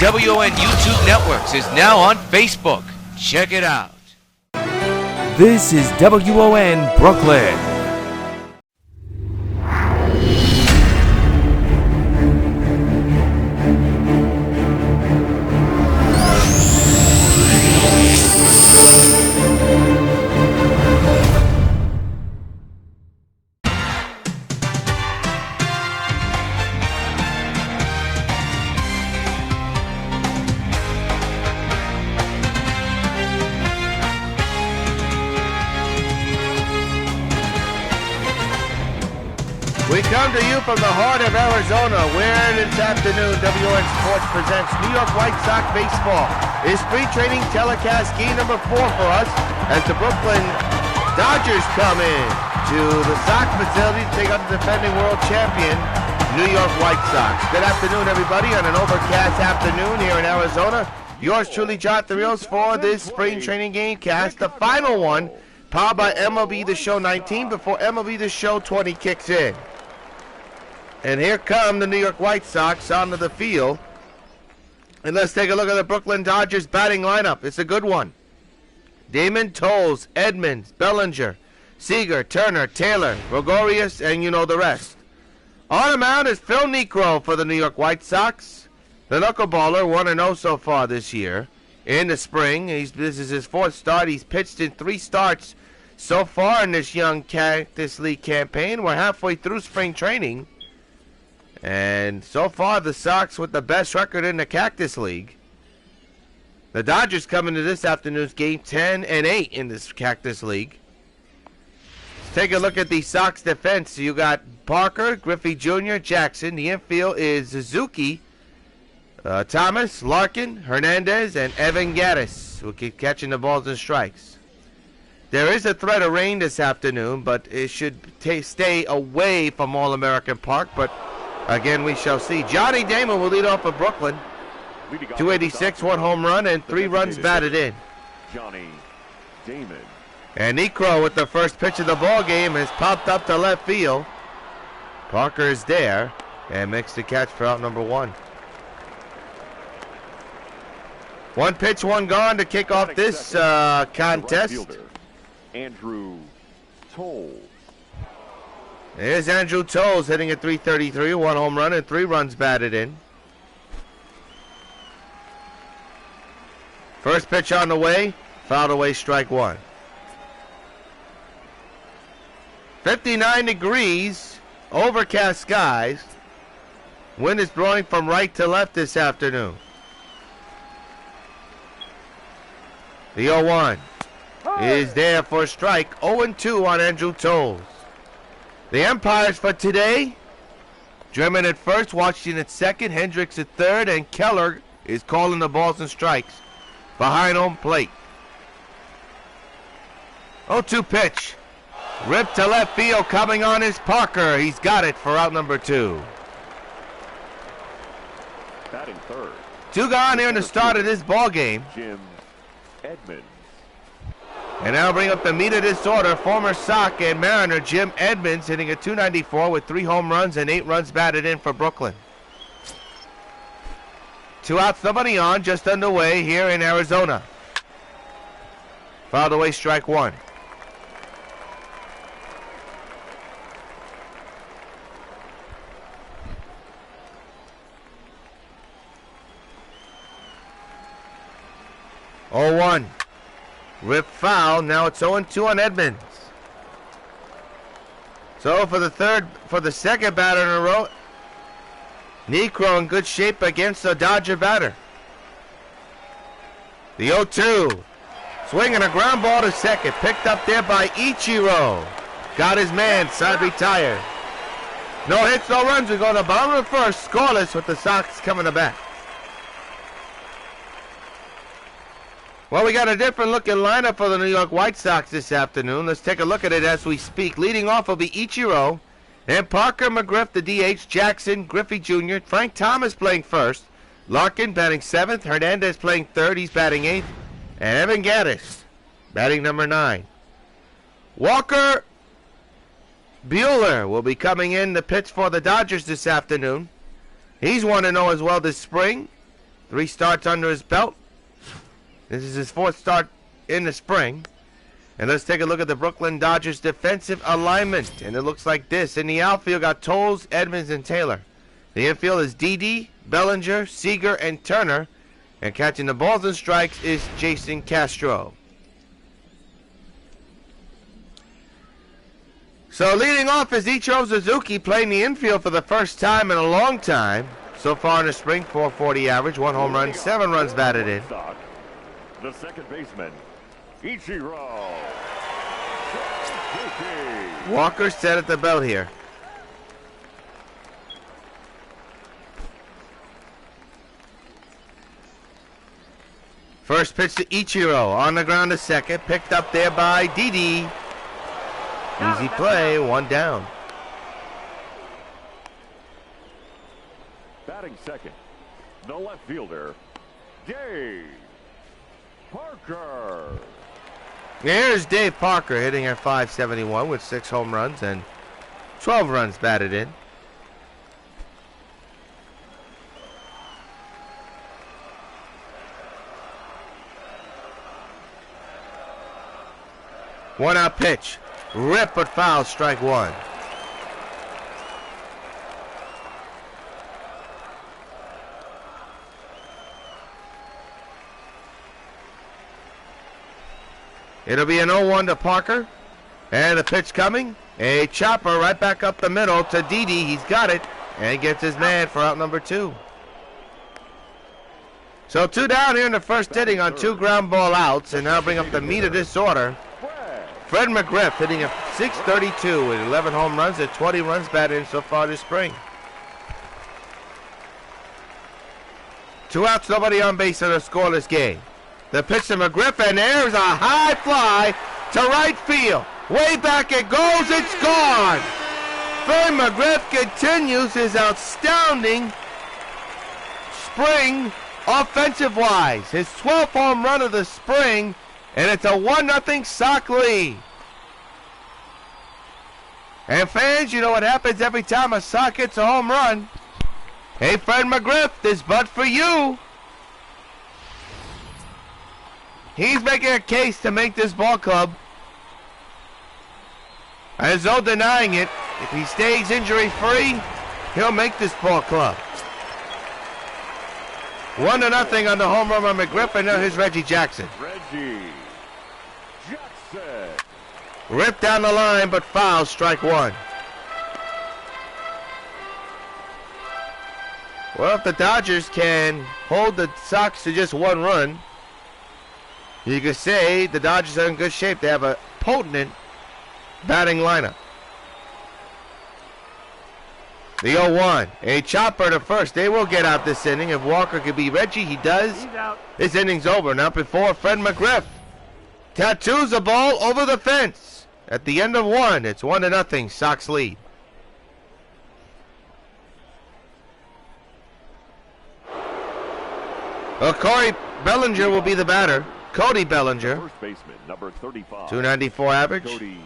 WON YouTube Networks is now on Facebook. Check it out. This is WON Brooklyn. We come to you from the heart of Arizona, where this afternoon WON Sports presents New York White Sox baseball. It's spring training telecast game number 4 for us as the Brooklyn Dodgers come in to the Sox facility to take on the defending world champion, New York White Sox. Good afternoon, everybody, on an overcast afternoon here in Arizona. Yours truly, John Rios, for this spring training game cast, the final one, powered by MLB The Show 19 before MLB The Show 20 kicks in. And here come the New York White Sox onto the field. And let's take a look at the Brooklyn Dodgers batting lineup. It's a good one. Damon, Toles, Edmonds, Bellinger, Seager, Turner, Taylor, Rios, and you know the rest. On the mound is Phil Niekro for the New York White Sox. The knuckleballer 1-0 so far this year. In the spring, this is his 4th start. He's pitched in 3 starts so far in this young Cactus League campaign. We're halfway through spring training. And so far, the Sox with the best record in the Cactus League. The Dodgers come into this afternoon's game 10-8 in this Cactus League. Let's take a look at the Sox defense. You got Parker, Griffey Jr., Jackson. The infield is Suzuki, Thomas, Larkin, Hernandez, and Evan Gattis, who keep catching the balls and strikes. There is a threat of rain this afternoon, but it should stay away from All-American Park. But again, we shall see. Johnny Damon will lead off for Brooklyn. 286, 1 home run, and 3 runs batted in. Johnny Damon. And Niekro with the first pitch of the ball game has popped up to left field. Parker is there and makes the catch for out number 1. 1 pitch, 1 gone to kick off this contest. Andrew Toles. There's Andrew Toles hitting at .333, 1 home run and 3 runs batted in. First pitch on the way, fouled away, strike 1. 59 degrees, overcast skies. Wind is blowing from right to left this afternoon. The 0-1 is there for a strike. 0-2 on Andrew Toles. The umpires for today: Drummond at first, Washington at second, Hendricks at third, and Keller is calling the balls and strikes behind home plate. 0-2 pitch. Ripped to left field, coming on is Parker. He's got it for out number 2. Batting third. 2 gone here in the start of this ball game. Jim Edmonds. And now bring up the meat of this order. Former Sox and Mariner Jim Edmonds hitting a .294 with 3 home runs and 8 runs batted in for Brooklyn. 2 outs, nobody on, just underway here in Arizona. Fouled away, strike 1. Oh, 1. Rip foul. Now it's 0-2 on Edmonds. So for the second batter in a row, Niekro in good shape against the Dodger batter. The 0-2. Swinging a ground ball to second. Picked up there by Ichiro. Got his man. Side retired. No hits, no runs. We go to the bottom of the first. Scoreless with the Sox coming to bat. Well, we got a different looking lineup for the New York White Sox this afternoon. Let's take a look at it as we speak. Leading off will be Ichiro, and Parker, McGriff, the DH, Jackson, Griffey Jr., Frank Thomas playing first, Larkin batting 7th, Hernandez playing 3rd, he's batting 8th, and Evan Gattis batting number 9. Walker Buehler will be coming in to pitch for the Dodgers this afternoon. He's 1-0 as well this spring. 3 starts under his belt. This is his 4th start in the spring. And let's take a look at the Brooklyn Dodgers defensive alignment. And it looks like this. In the outfield, got Toles, Edmonds, and Taylor. The infield is Didi, Bellinger, Seager, and Turner. And catching the balls and strikes is Jason Castro. So leading off is Ichiro Suzuki, playing the infield for the first time in a long time. So far in the spring, 440 average, 1 home run, 7 runs batted in. The second baseman, Ichiro Suzuki. Walker set at the belt here. First pitch to Ichiro, on the ground to second, picked up there by Didi. Easy play, 1 down. Batting second, the left fielder, Dave Parker. Here's Dave Parker hitting at .571 with 6 home runs and 12 runs batted in. One out pitch. Rip but foul, strike 1. It'll be an 0-1 to Parker. And the pitch coming. A chopper right back up the middle to Didi. He's got it. And gets his man for out number 2. So 2 down here in the first inning on 2 ground ball outs. And now bring up the meat of this order. Fred McGriff hitting a .632 with 11 home runs and 20 runs batted in so far this spring. 2 outs, nobody on base in a scoreless game. The pitch to McGriff, and there's a high fly to right field. Way back it goes, it's gone. Fred McGriff continues his outstanding spring offensive-wise. His 12th home run of the spring. And it's a 1-0 Sox lead. And fans, you know what happens every time a Sox hits a home run. Hey, Fred McGriff, this butt for you. He's making a case to make this ball club. There's no denying it. If he stays injury-free, he'll make this ball club. 1-0 on the home run by McGriff, and now here's Reggie Jackson. Reggie Jackson. Ripped down the line, but foul, strike 1. Well, if the Dodgers can hold the Sox to just 1 run, you could say the Dodgers are in good shape. They have a potent batting lineup. The 0-1, a chopper to first. They will get out this inning. If Walker could be Reggie, he does. He's out. This inning's over. Now before Fred McGriff tattoos the ball over the fence. At the end of 1, it's 1-0, Sox lead. Well, Cory Bellinger will be the batter. Cody Bellinger. First baseman, number 35. 294 average. Cody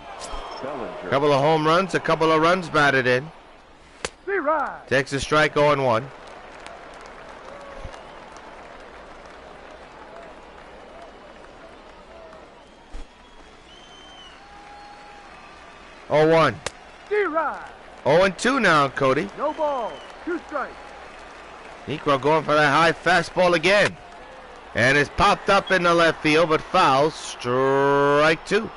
Bellinger. Couple of home runs, a couple of runs batted in. Right. Takes a strike, 0-1. Oh-1. D-Ride. 0-2 now, Cody. No ball. 2 strikes. Negro going for that high fastball again. And it's popped up in the left field, but foul. Strike 2.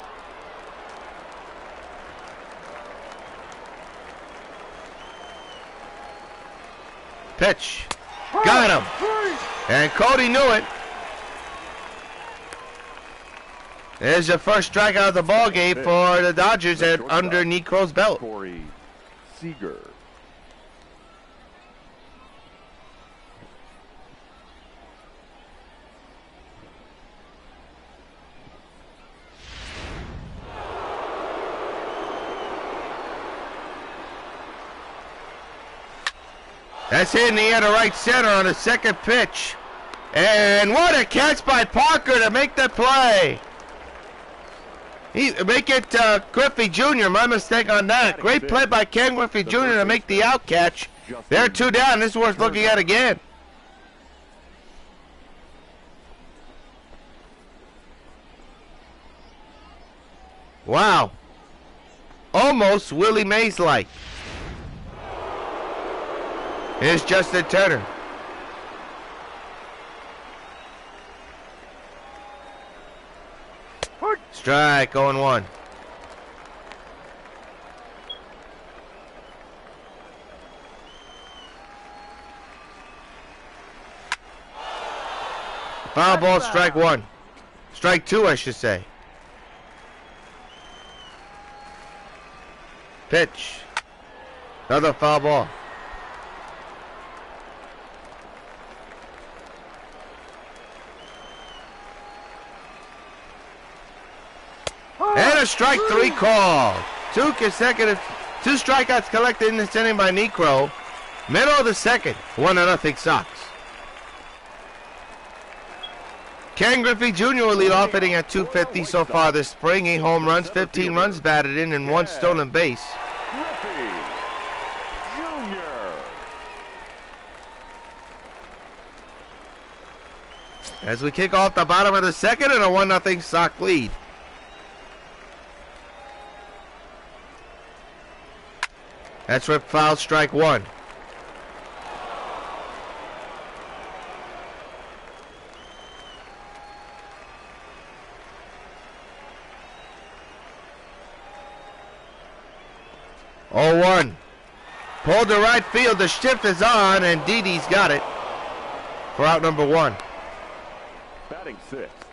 Pitch. Got him. And Cody knew it. There's your first strikeout of the ball game for the Dodgers at under Necro's belt. Corey Seager. That's hit in the air to right center on the second pitch. And what a catch by Parker to make the play. Make it Griffey Jr. My mistake on that. Great play by Ken Griffey Jr. to make the out catch. They're 2 down. This is worth looking at again. Wow. Almost Willie Mays-like. Here's Justin Turner. Strike, 0-1. Foul ball, strike one. Strike two, I should say. Pitch. Another foul ball. And a strike three call. Two strikeouts collected in this inning by Necro. Middle of the second. 1-0 Sox. Ken Griffey Jr. will lead off, hitting at .250 so far this spring. 8 home runs, 15 runs batted in, and 1 stolen base. Griffey Jr. As we kick off the bottom of the second and a 1-0 Sox lead. That's rip foul, strike one. Oh, 1. Pulled to right field. The shift is on, and Didi's got it for out number 1. Batting sixth,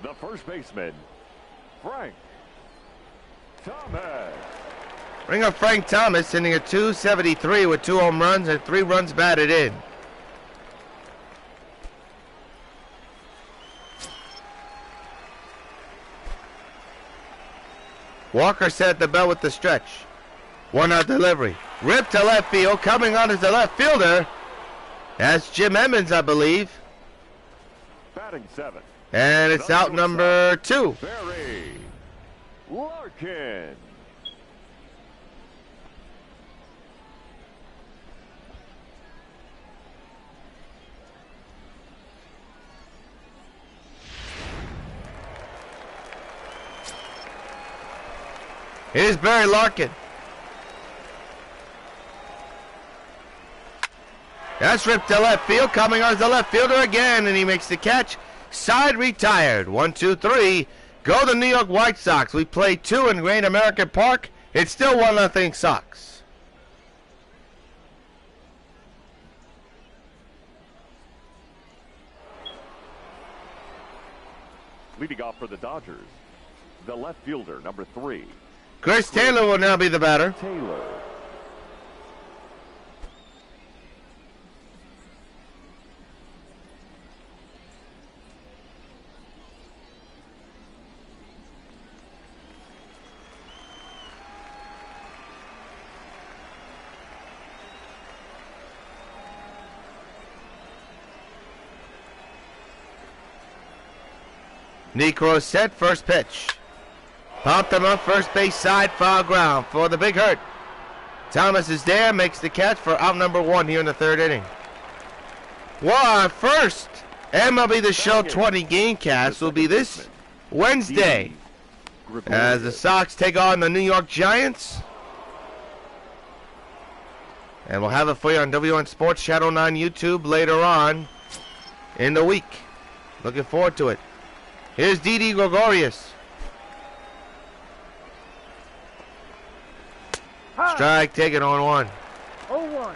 the first baseman, Frank Thomas. Bring up Frank Thomas, sitting at .273 with 2 home runs and 3 runs batted in. Walker set at the bell with the stretch. 1-out delivery. Ripped to left field. Coming on is the left fielder. That's Jim Emmons, I believe. Batting seventh. And it's out number 2. Barry Larkin. Here's Barry Larkin. That's ripped to left field. Coming on is the left fielder again, and he makes the catch. Side retired. 1, 2, 3. Go the New York White Sox. We play 2 in Great American Park. It's still 1-0 Sox. Leading off for the Dodgers, the left fielder, number 3. Chris Taylor will now be the batter. Taylor. Necro set, first pitch. Popped him up, first base side, foul ground for the big hurt. Thomas is there, makes the catch for out number 1 here in the 3rd inning. Well, our first MLB The Show 20 gamecast will be this Wednesday as the Sox take on the New York Giants. And we'll have it for you on W.O.N Sports Channel 9 YouTube later on in the week. Looking forward to it. Here's Didi Gregorius. Strike taken on 1. 0-1.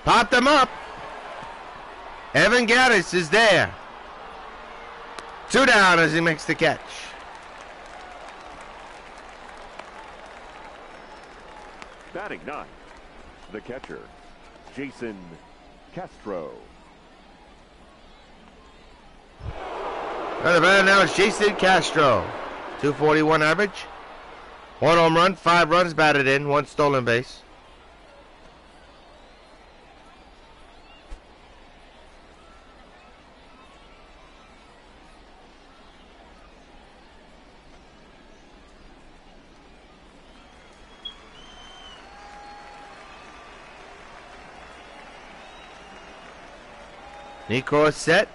Popped him up. Evan Gaddis is there. 2 down as he makes the catch. Batting 9, the catcher, Jason Castro. Another batter now is Jason Castro. 241 average. 1 home run, 5 runs batted in, 1 stolen base. Necro is set.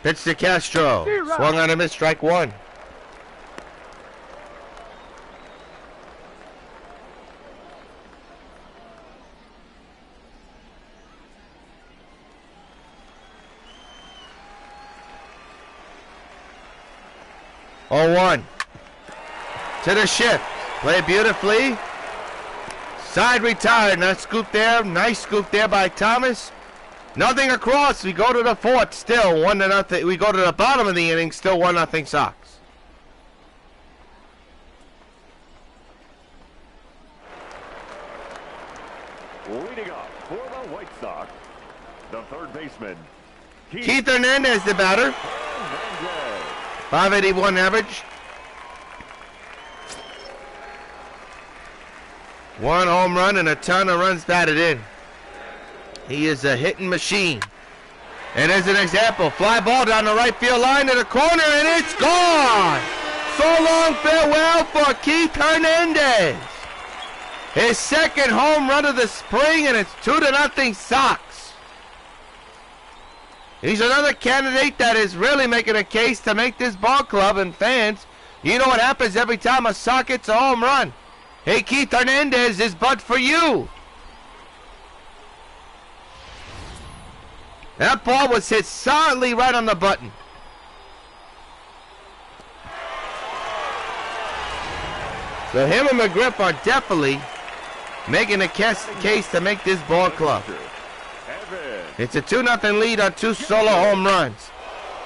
Pitch to Castro. Swung on a miss, strike one. Oh, 1 to the shift. Play beautifully. Side retired. Nice scoop there. Nice scoop there by Thomas. Nothing across. We go to the fourth. Still 1-0. We go to the bottom of the inning. Still 1-0 Sox. Leading up for the White Sox, the third baseman, Keith Hernandez, the batter. 581 average. 1 home run and a ton of runs batted in. He is a hitting machine. And as an example, fly ball down the right field line to the corner, and it's gone! So long farewell for Keith Hernandez. His second home run of the spring, and it's 2-0 Sox. He's another candidate that is really making a case to make this ball club and fans. You know what happens every time a Sox gets a home run? Hey, Keith Hernandez, is but for you. That ball was hit solidly right on the button. So him and McGriff are definitely making a case to make this ball club. It's a 2-0 lead on 2 solo home runs.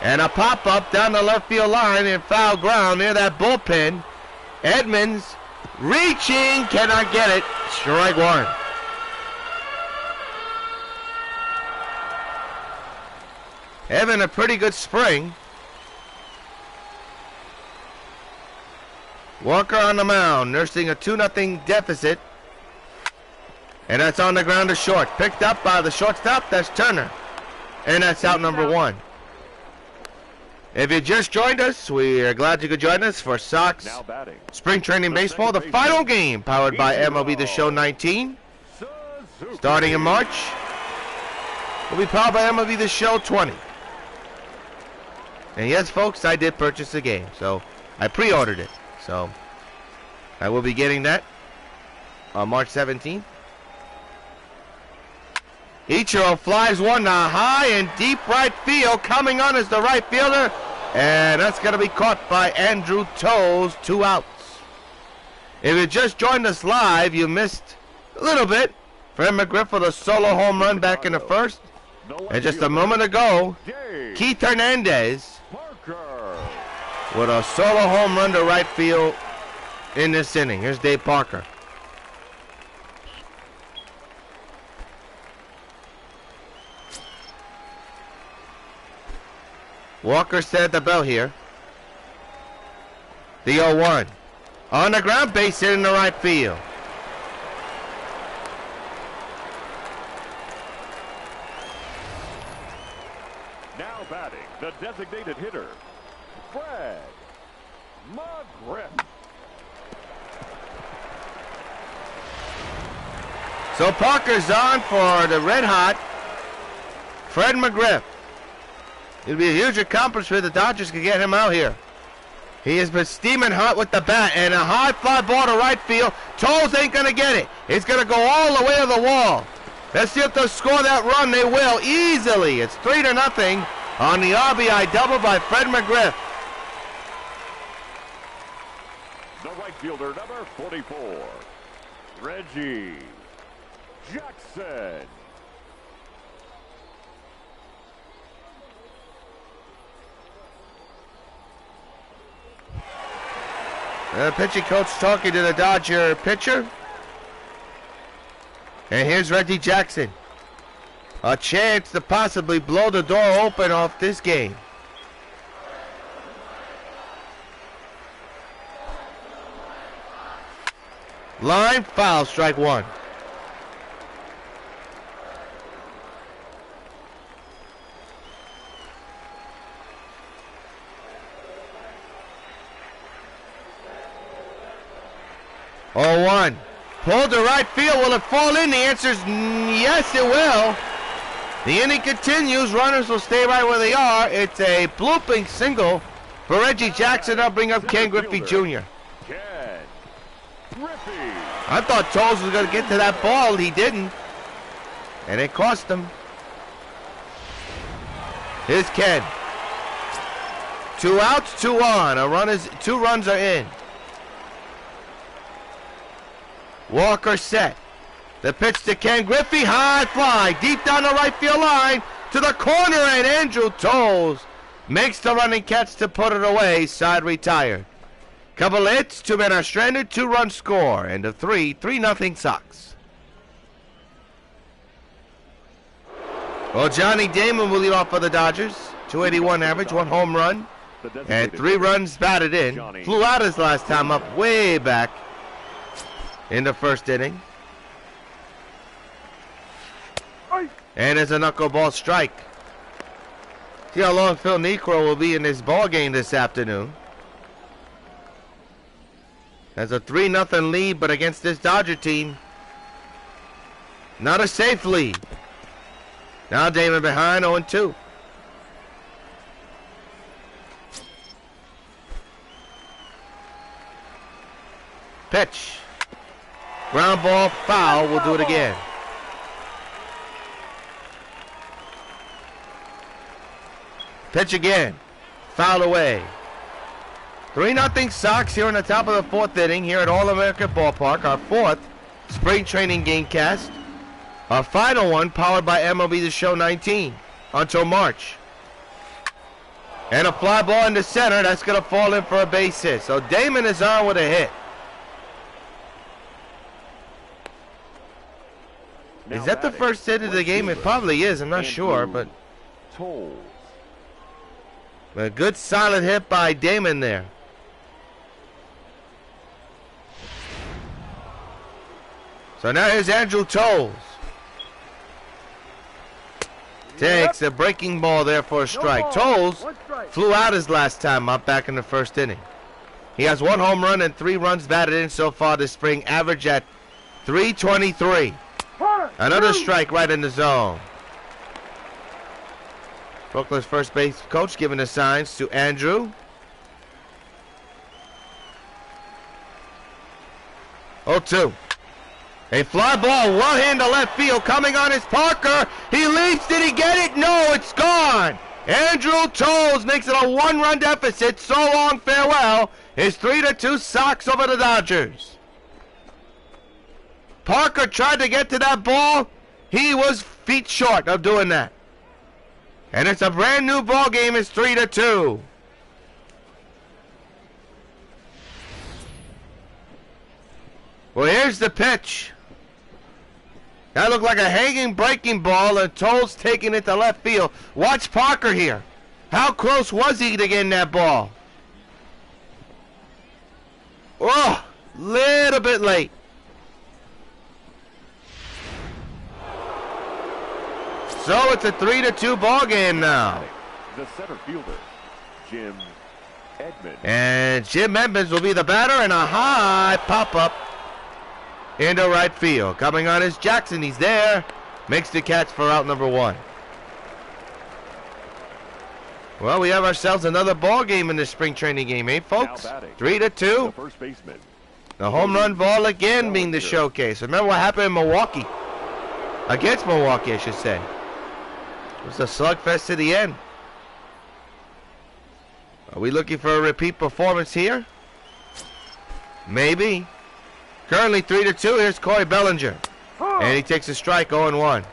And a pop-up down the left field line in foul ground near that bullpen. Edmonds reaching, cannot get it. Strike one. Having a pretty good spring. Walker on the mound, nursing a 2-0 deficit. And that's on the ground to short. Picked up by the shortstop, that's Turner. And that's out number 1. If you just joined us, we are glad you could join us for Sox Spring Training Baseball, the final game, powered by MLB The Show 19. Starting in March, will be powered by MLB The Show 20. And yes, folks, I did purchase the game, so I pre-ordered it. So I will be getting that on March 17th. Ichiro flies one high and deep right field. Coming on is the right fielder. And that's going to be caught by Andrew Toews. 2 outs. If you just joined us live, you missed a little bit. Fred McGriff with a solo home run back in the first. And just a moment ago, Keith Hernandez with a solo home run to right field in this inning. Here's Dave Parker. Walker set at the bell here. The 0-1. On the ground, base hit in the right field. Now batting, the designated hitter, Fred McGriff. So Parker's on for the red hot Fred McGriff. It'll be a huge accomplishment. The Dodgers can get him out here. He has been steaming hot with the bat, and a high fly ball to right field. Toews ain't going to get it. It's going to go all the way to the wall. Let's see if they'll score that run. They will easily. It's 3-0 on the RBI double by Fred McGriff. The right fielder, number 44, Reggie Jackson. The pitching coach talking to the Dodger pitcher. And here's Reggie Jackson. A chance to possibly blow the door open off this game. Line foul, strike one. Oh, 1. Pulled to right field. Will it fall in? The answer is yes, it will. The inning continues. Runners will stay right where they are. It's a blooping single for Reggie Jackson. I'll bring up Ken Griffey Jr. Ken Griffey. I thought Toles was going to get to that ball. He didn't. And it cost him. Here's Ken. 2 outs, 2 on. 2 runs are in. Walker set. The pitch to Ken Griffey. High fly. Deep down the right field line. To the corner, and Andrew Toles makes the running catch to put it away. Side retired. Couple hits. 2 men are stranded. 2-run score. End of 3. 3-0 Sox. Well, Johnny Damon will lead off for the Dodgers. 281 average, 1 home run, and 3 runs batted in. Flew out his last time up way back in the first inning. And there's a knuckleball strike. See how long Phil Niekro will be in this ball game this afternoon. Has a 3-0 lead, but against this Dodger team, not a safe lead. Now Damon behind, 0-2. Pitch. Ground ball, foul. We'll do it again. Pitch again. Foul away. 3-0 Sox here in the top of the 4th inning here at All-American Ballpark. Our 4th spring training game cast. Our final one powered by MLB The Show 19 until March. And a fly ball in the center. That's going to fall in for a base hit. So Damon is on with a hit. Is that the first hit of the game? It probably is. I'm not sure, but a good solid hit by Damon there. So now here's Andrew Toles. Takes a breaking ball there for a strike. Toles flew out his last time up back in the first inning. He has 1 home run and 3 runs batted in so far this spring. Average at .323. Another strike right in the zone. Brooklyn's first base coach giving the signs to Andrew. 0-2. A fly ball, one hand to left field, coming on is Parker. He leaps, did he get it? No, it's gone. Andrew Toles makes it a 1-run deficit. So long, farewell. It's 3-2 Sox over the Dodgers. Parker tried to get to that ball. He was feet short of doing that. And it's a brand new ball game. It's 3-2. Well, here's the pitch. That looked like a hanging breaking ball, and Toles taking it to left field. Watch Parker here. How close was he to getting that ball? Oh, little bit late. So it's a 3-2 ball game now. The center fielder, Jim Edmonds. And Jim Edmonds will be the batter, and a high pop-up into right field. Coming on is Jackson. He's there. Makes the catch for out number 1. Well, we have ourselves another ball game in this spring training game, eh, folks? 3-2. The first baseman. The home run ball again being the showcase. Remember what happened in Milwaukee? Against Milwaukee, I should say. It was a slugfest to the end. Are we looking for a repeat performance here? Maybe. Currently 3-2. Here's Cory Bellinger. And he takes a strike, 0-1.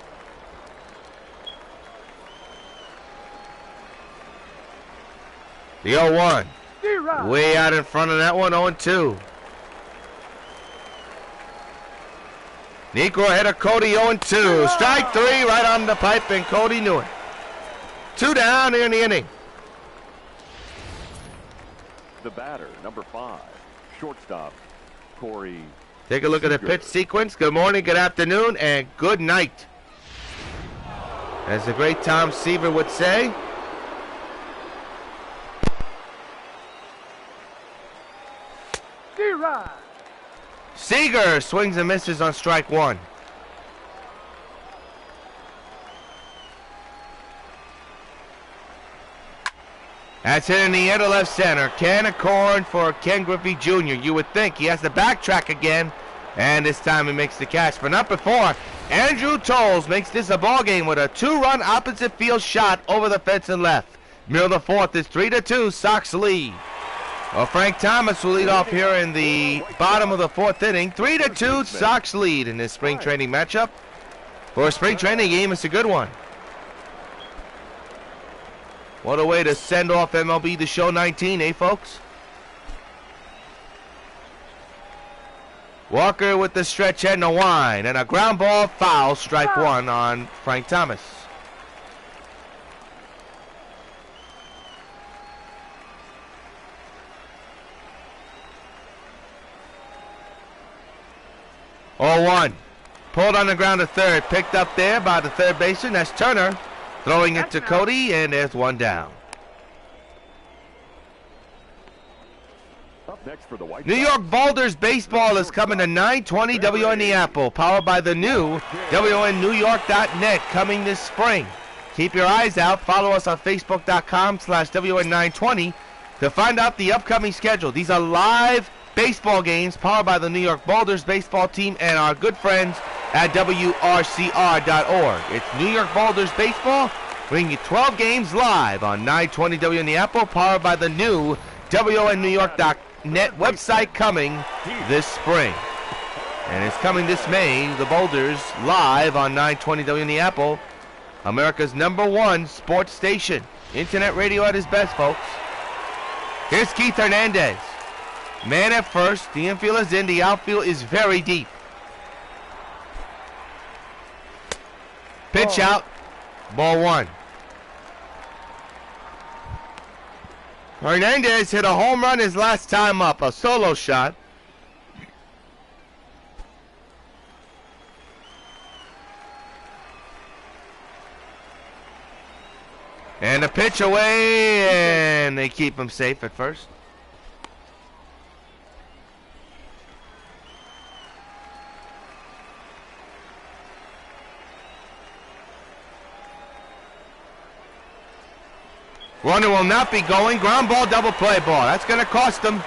The 0-1. Way out in front of that one, 0-2. Niekro ahead of Cody, 0-2. Strike 3 right on the pipe, and Cody knew it. 2 down here in the inning. The batter, number 5, shortstop, Cory. Take a look at the pitch sequence. Good morning, good afternoon, and good night. As the great Tom Seaver would say. Seager swings and misses on strike 1. That's hit in the air to left center. Can of corn for Ken Griffey Jr. You would think he has to backtrack again, and this time he makes the catch. For number 4, Andrew Tolles makes this a ball game with a 2-run opposite field shot over the fence and left. Middle of the 4th is 3-2, Sox lead. Well, Frank Thomas will lead off here in the bottom of the 4th inning. 3-2, Sox lead in this spring training matchup. For a spring training game, it's a good one. What a way to send off MLB The Show 19, eh, folks? Walker with the stretch and the wind, and a ground ball foul, strike 1 on Frank Thomas. Oh, 1. Pulled on the ground to third. Picked up there by the third baseman. That's Turner. Throwing it to Cody, and there's 1 down. Up next for the White New Sox. York Boulders baseball is coming to 920 WON the Apple, powered by the new WONNewYork.net coming this spring. Keep your eyes out. Follow us on Facebook.com/WON920 to find out the upcoming schedule. These are live baseball games powered by the New York Boulders baseball team and our good friends at WRCR.org. It's New York Boulders baseball, bringing you 12 games live on 920 WON the Apple, powered by the new WONNewYork.net website coming this spring. And it's coming this May, the Boulders live on 920 WON the Apple, America's #1 sports station. Internet radio at its best, folks. Here's Keith Hernandez. Man at first, the infield is in, the outfield is very deep. Pitch out, ball 1. Hernandez hit a home run his last time up, a solo shot. And a pitch away, and they keep him safe at first. Runner will not be going. Ground ball, double play ball. That's going to cost them.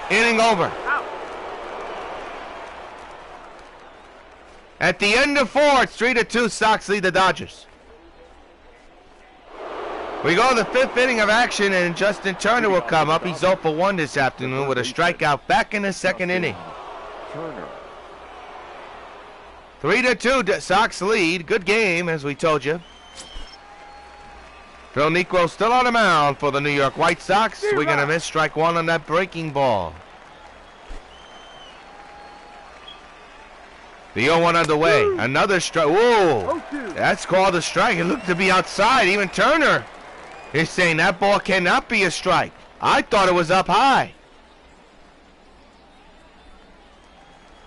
Inning over. At the end of 4, it's 3-2. Sox lead the Dodgers. We go to the 5th inning of action, and Justin Turner will come up. He's 0 for 1 this afternoon with a strikeout back in the 2nd inning. 3-2, Sox lead. Good game, as we told you. Phil Niekro still on the mound for the New York White Sox. We're going to miss strike 1 on that breaking ball. The 0-1 underway. Another strike. Whoa! That's called a strike. It looked to be outside. Even Turner is saying that ball cannot be a strike. I thought it was up high.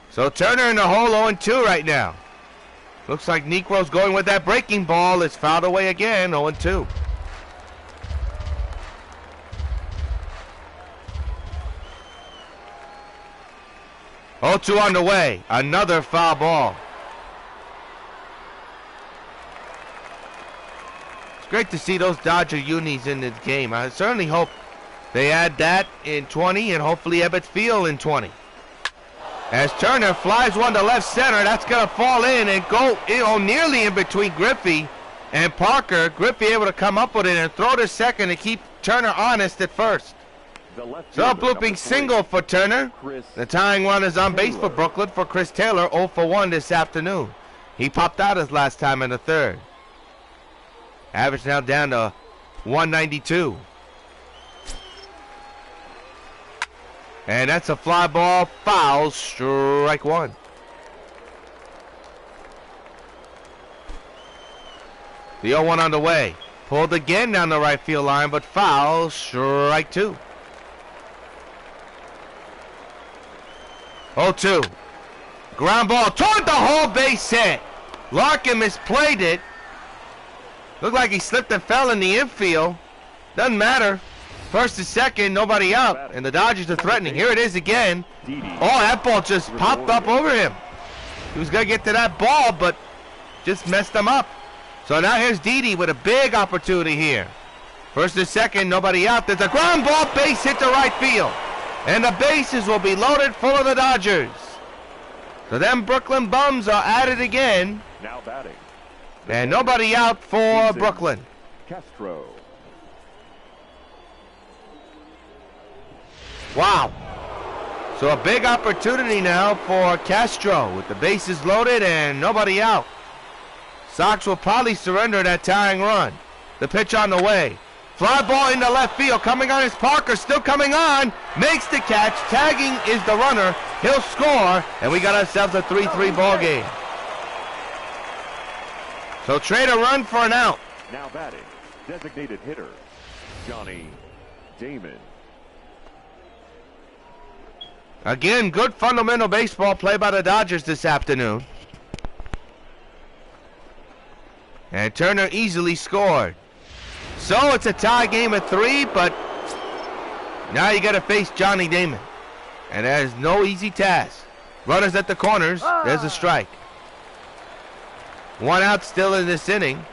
So Turner in the hole 0-2 right now. Looks like Niekro's going with that breaking ball. It's fouled away again. 0-2. Oh, 2 on the way. Another foul ball. It's great to see those Dodger unis in this game. I certainly hope they add that in 20 and hopefully Ebbets Field in 20. As Turner flies 1 to left center, that's going to fall in and go nearly in between Griffey and Parker. Griffey able to come up with it and throw to second to keep Turner honest at first. So a blooping single for Turner. The tying run is on base for Brooklyn for Chris Taylor, 0 for 1 this afternoon. He popped out his last time in the 3rd. Average now down to 192. And that's a fly ball, foul, strike 1. The 0-1 on the way. Pulled again down the right field line, but foul, strike 2. 0-2. Ground ball toward the whole base hit. Larkin misplayed it. Looked like he slipped and fell in the infield. Doesn't matter. First to second, nobody out. And the Dodgers are threatening. Here it is again. Oh, that ball just popped up over him. He was going to get to that ball, but just messed him up. So now here's Didi with a big opportunity here First and second, nobody out. There's a ground ball, base hit to right field. And the bases will be loaded full of the Dodgers. So them Brooklyn Bums are at it again. Now batting. And nobody out for Brooklyn. Castro. Wow. So a big opportunity now for Castro with the bases loaded and nobody out. Sox will probably surrender that tying run. The pitch on the way. Fly ball into left field. Coming on is Parker. Still coming on. Makes the catch. Tagging is the runner. He'll score. And we got ourselves a 3-3 ball game. So trade a run for an out. Now batting. Designated hitter. Johnny Damon. Again, good fundamental baseball play by the Dodgers this afternoon. And Turner easily scored. So it's a tie game at 3, but now you got to face Johnny Damon. And that is no easy task. Runners at the corners. There's a strike. 1 out still in this inning.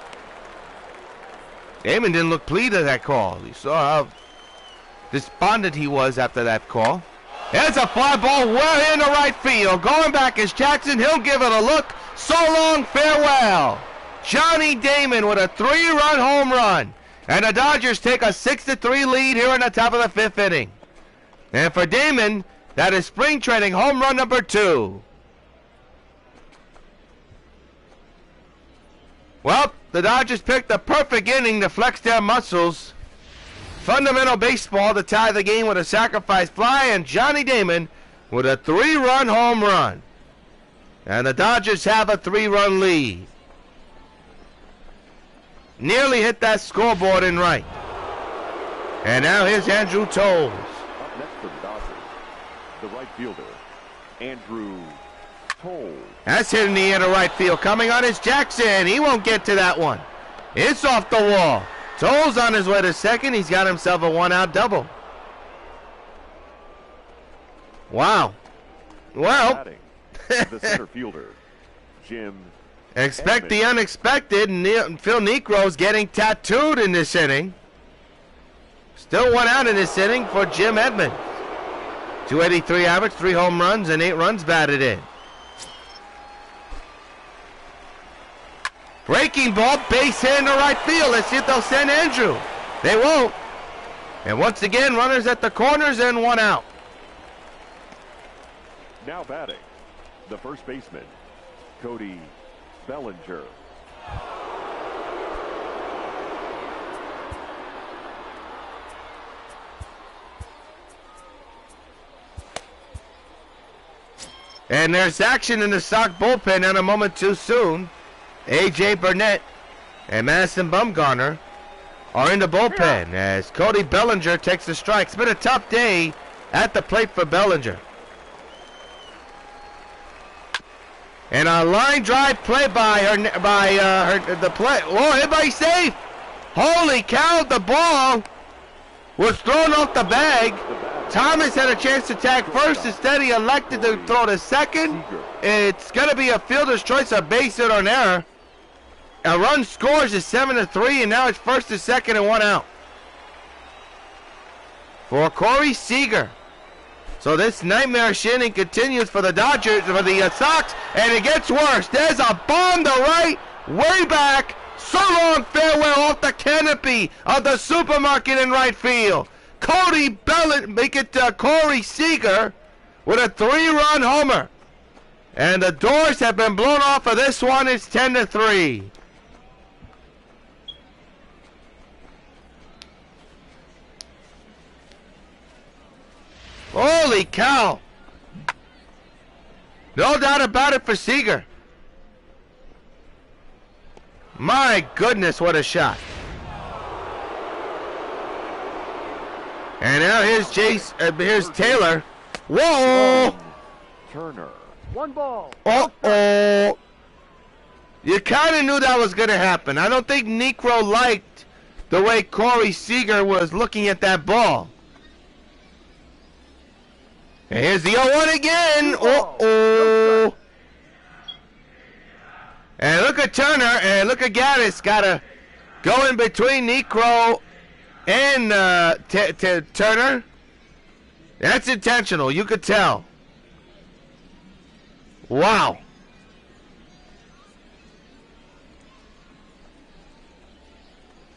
Damon didn't look pleased at that call. You saw how despondent he was after that call. There's a fly ball well into right field. Going back is Jackson. He'll give it a look. So long, farewell. Johnny Damon with a 3-run home run. And the Dodgers take a 6-3 lead here in the top of the 5th inning. And for Damon, that is spring training home run number 2. Well, the Dodgers picked the perfect inning to flex their muscles. Fundamental baseball to tie the game with a sacrifice fly, and Johnny Damon with a 3-run home run. And the Dodgers have a 3-run lead. Nearly hit that scoreboard in right. And now here's Andrew Toles. Up next for the Dodgers, the right fielder, Andrew Toles. That's hit in the air to right field. Coming on is Jackson. He won't get to that one. It's off the wall. Toles on his way to second. He's got himself a 1-out double. Wow. Well, The center fielder, Jim. expect the unexpected. Phil Niekro's getting tattooed in this inning. Still 1 out in this inning for Jim Edmonds. 283 average, 3 home runs, and 8 runs batted in. Breaking ball, base hit into right field. Let's see if they'll send Andrew. They won't. And once again, runners at the corners and 1 out. Now batting, the first baseman, Cody Bellinger. And there's action in the Sox bullpen not a moment too soon. A.J. Burnett and Madison Bumgarner are in the bullpen as Cody Bellinger takes the strike. It's been a tough day at the plate for Bellinger. And a line drive play by the play. Whoa, everybody safe. Holy cow, the ball was thrown off the bag. Thomas had a chance to tag first. Instead, he elected to throw to second. It's going to be a fielder's choice, a base hit or an error. A run scores is 7-3, and now it's first to second and 1 out for Corey Seager. So this nightmarish inning continues for the Dodgers, for the Sox, and it gets worse. There's a bomb to right, way back. So long, farewell off the canopy of the supermarket in right field. Cody Bellinger, make it Corey Seager with a 3-run homer. And the doors have been blown off of this one. It's 10-3. Holy cow. No doubt about it for Seager. My goodness, what a shot. And now here's Taylor. Whoa! Turner. 1 ball. Uh-oh. You kind of knew that was going to happen. I don't think Niekro liked the way Corey Seager was looking at that ball. And here's the 0-1 again. Uh-oh. And look at Turner and look at Gaddis. Got to go in between Niekro and Turner. That's intentional. You could tell. Wow.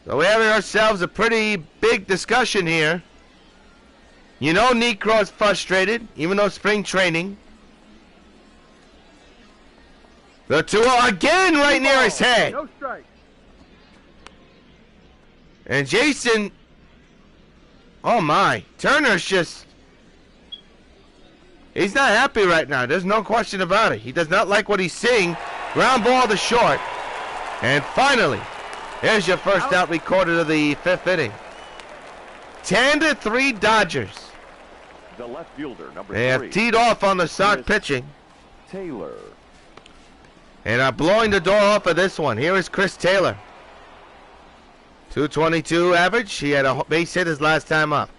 So we're having ourselves a pretty big discussion here. You know Necro's frustrated, even though spring training. The 2-0 again right near his head. No strike. And Jason, oh my, Turner's just, he's not happy right now. There's no question about it. He does not like what he's seeing. Ground ball to short. And finally, here's your first out recorded of the 5th inning. 10-3 Dodgers. The left fielder, number They 3. have teed off on the Sox pitching. Taylor. And are blowing the door off of this one. Here is Chris Taylor. 222 average. He had a base hit his last time up.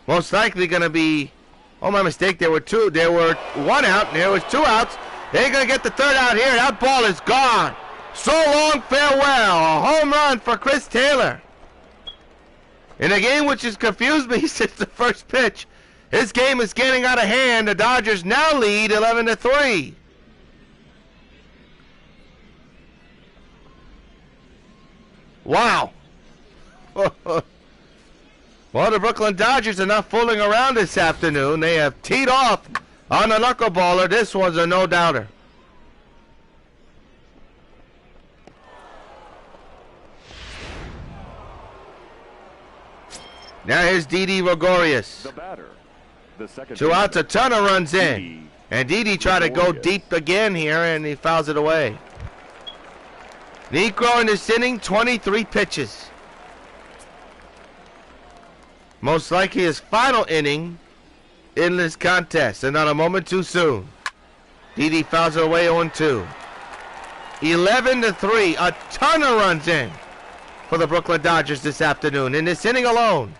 Most likely going to be, oh my mistake, there were 1 out and there was 2 outs. They're going to get the 3rd out here. That ball is gone. So long, farewell. A home run for Chris Taylor. In a game which has confused me since the first pitch. This game is getting out of hand. The Dodgers now lead 11-3. Wow. Well, the Brooklyn Dodgers are not fooling around this afternoon. They have teed off on a knuckleballer. This was a no-doubter. Now here's Didi Gregorius. The batter. The second 2 outs, a Turner runs in. Didi And Didi tried to go Gregorius. deep again here, and he fouls it away. Necro in this inning, 23 pitches. Most likely his final inning in this contest, and not a moment too soon. Didi fouls it away 0-2. 11-3, a Turner runs in for the Brooklyn Dodgers this afternoon in this inning alone.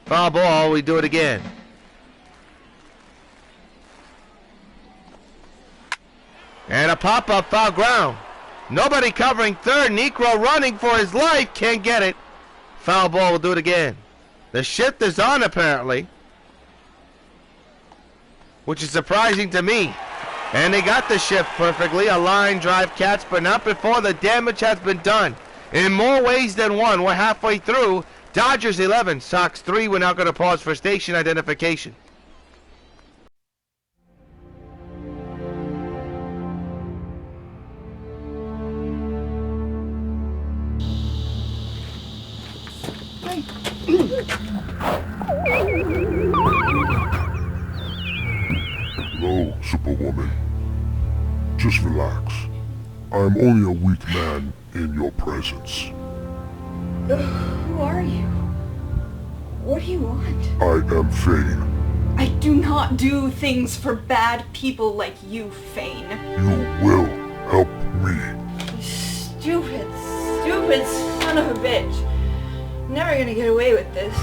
Foul ball, we do it again. And a pop-up foul ground. Nobody covering third. Necro running for his life. Can't get it. Foul ball, we'll do it again. The shift is on apparently. Which is surprising to me. And they got the shift perfectly. A line drive catch, but not before the damage has been done. In more ways than one. We're halfway through. Dodgers 11, Sox 3. We're now going to pause for station identification. Hello, Superwoman. Just relax. I'm only a weak man in your presence. Who are you? What do you want? I am Fane. I do not do things for bad people like you, Fane. You will help me. Stupid son of a bitch. I'm never gonna get away with this.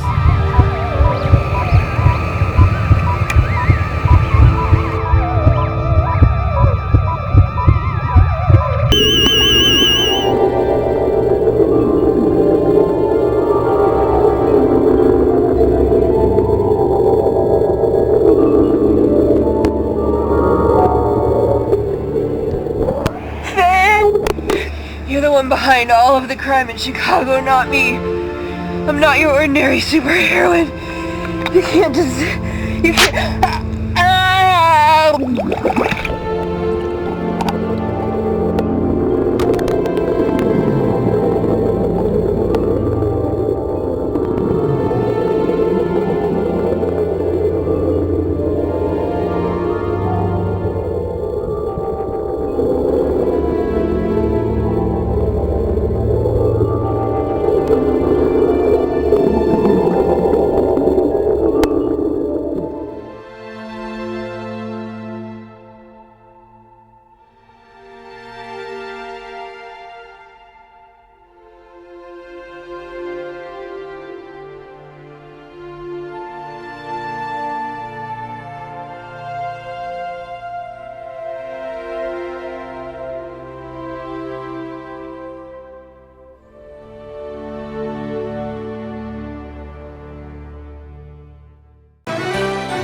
You're the one behind all of the crime in Chicago, not me. I'm not your ordinary superheroine. You can't just... You can't...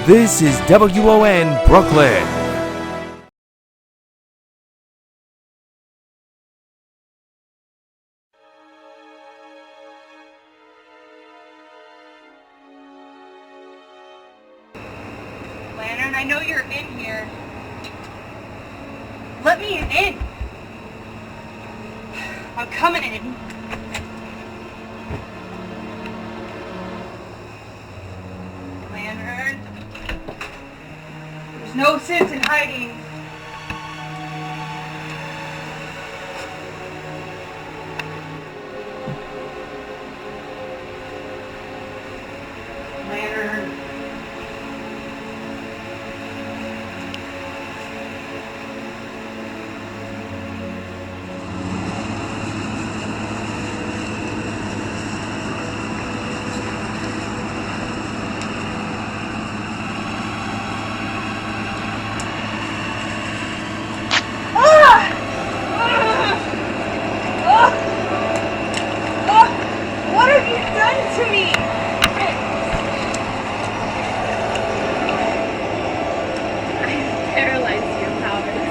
This is WON Brooklyn. Lantern, I know you're in here. Let me in. I'm coming in. Lantern. There's no sense in hiding. Lantern. What have you done to me? I paralyzed your powers.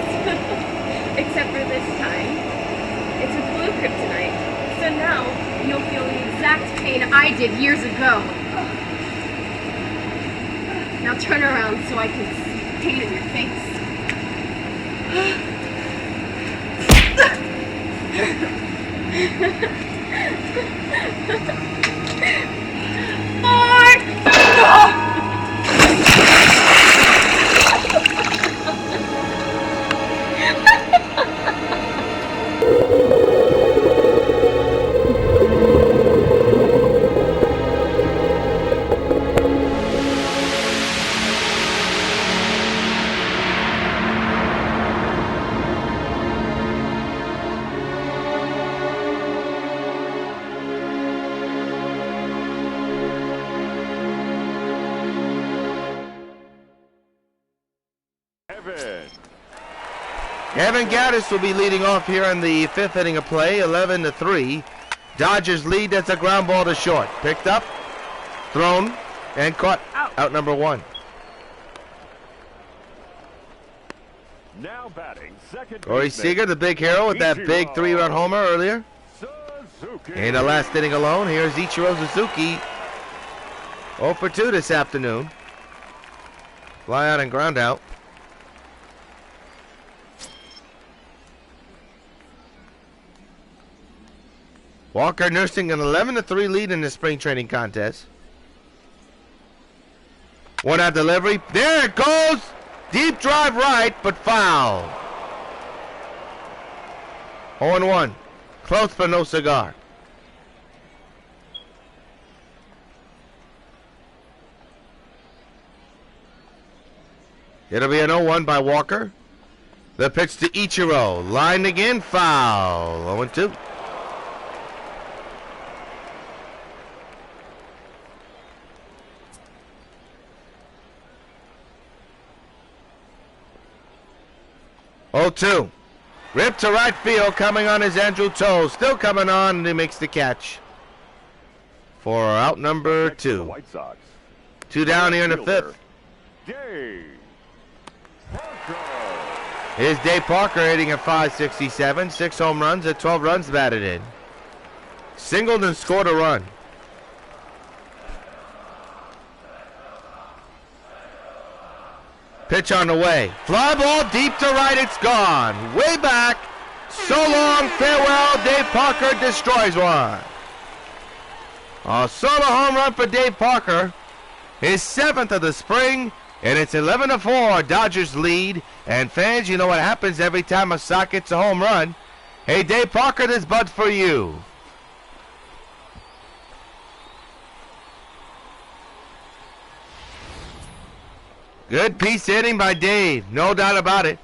Except for this time. It's with blue kryptonite. So now you'll feel the exact pain I did years ago. Now turn around so I can see pain in your face. Mark! Evan Gaddis will be leading off here in the fifth inning of play, 11-3. Dodgers lead. That's a ground ball to short. Picked up, thrown, and caught. Out number one. Now batting, second Corey baseman, Seager, the big hero, with that big Ichiro three-run homer earlier. Suzuki. In the last inning alone, here's Ichiro Suzuki. 0 for 2 this afternoon. Fly out and ground out. Walker nursing an 11-3 lead in the spring training contest. One out delivery. There it goes. Deep drive right, but foul. 0-1. Close but no cigar. It'll be an 0-1 by Walker. The pitch to Ichiro. Line again. Foul. 0-2. Oh, 2. Rip to right field, coming on is Andrew Toll. Still coming on, and he makes the catch for out number Next to the 2. White Sox. 2 down here in the Fielder, fifth. Dave Parker. Here's Dave Parker hitting at .567. 6 home runs and 12 runs batted in. Singled and scored a run. Pitch on the way. Fly ball deep to right. It's gone. Way back. So long. Farewell. Dave Parker destroys one. A solo home run for Dave Parker. His 7th of the spring. And it's 11-4. Dodgers lead. And fans, you know what happens every time a Sox gets a home run. Hey, Dave Parker, this bud's for you. Good piece hitting by Dave, no doubt about it.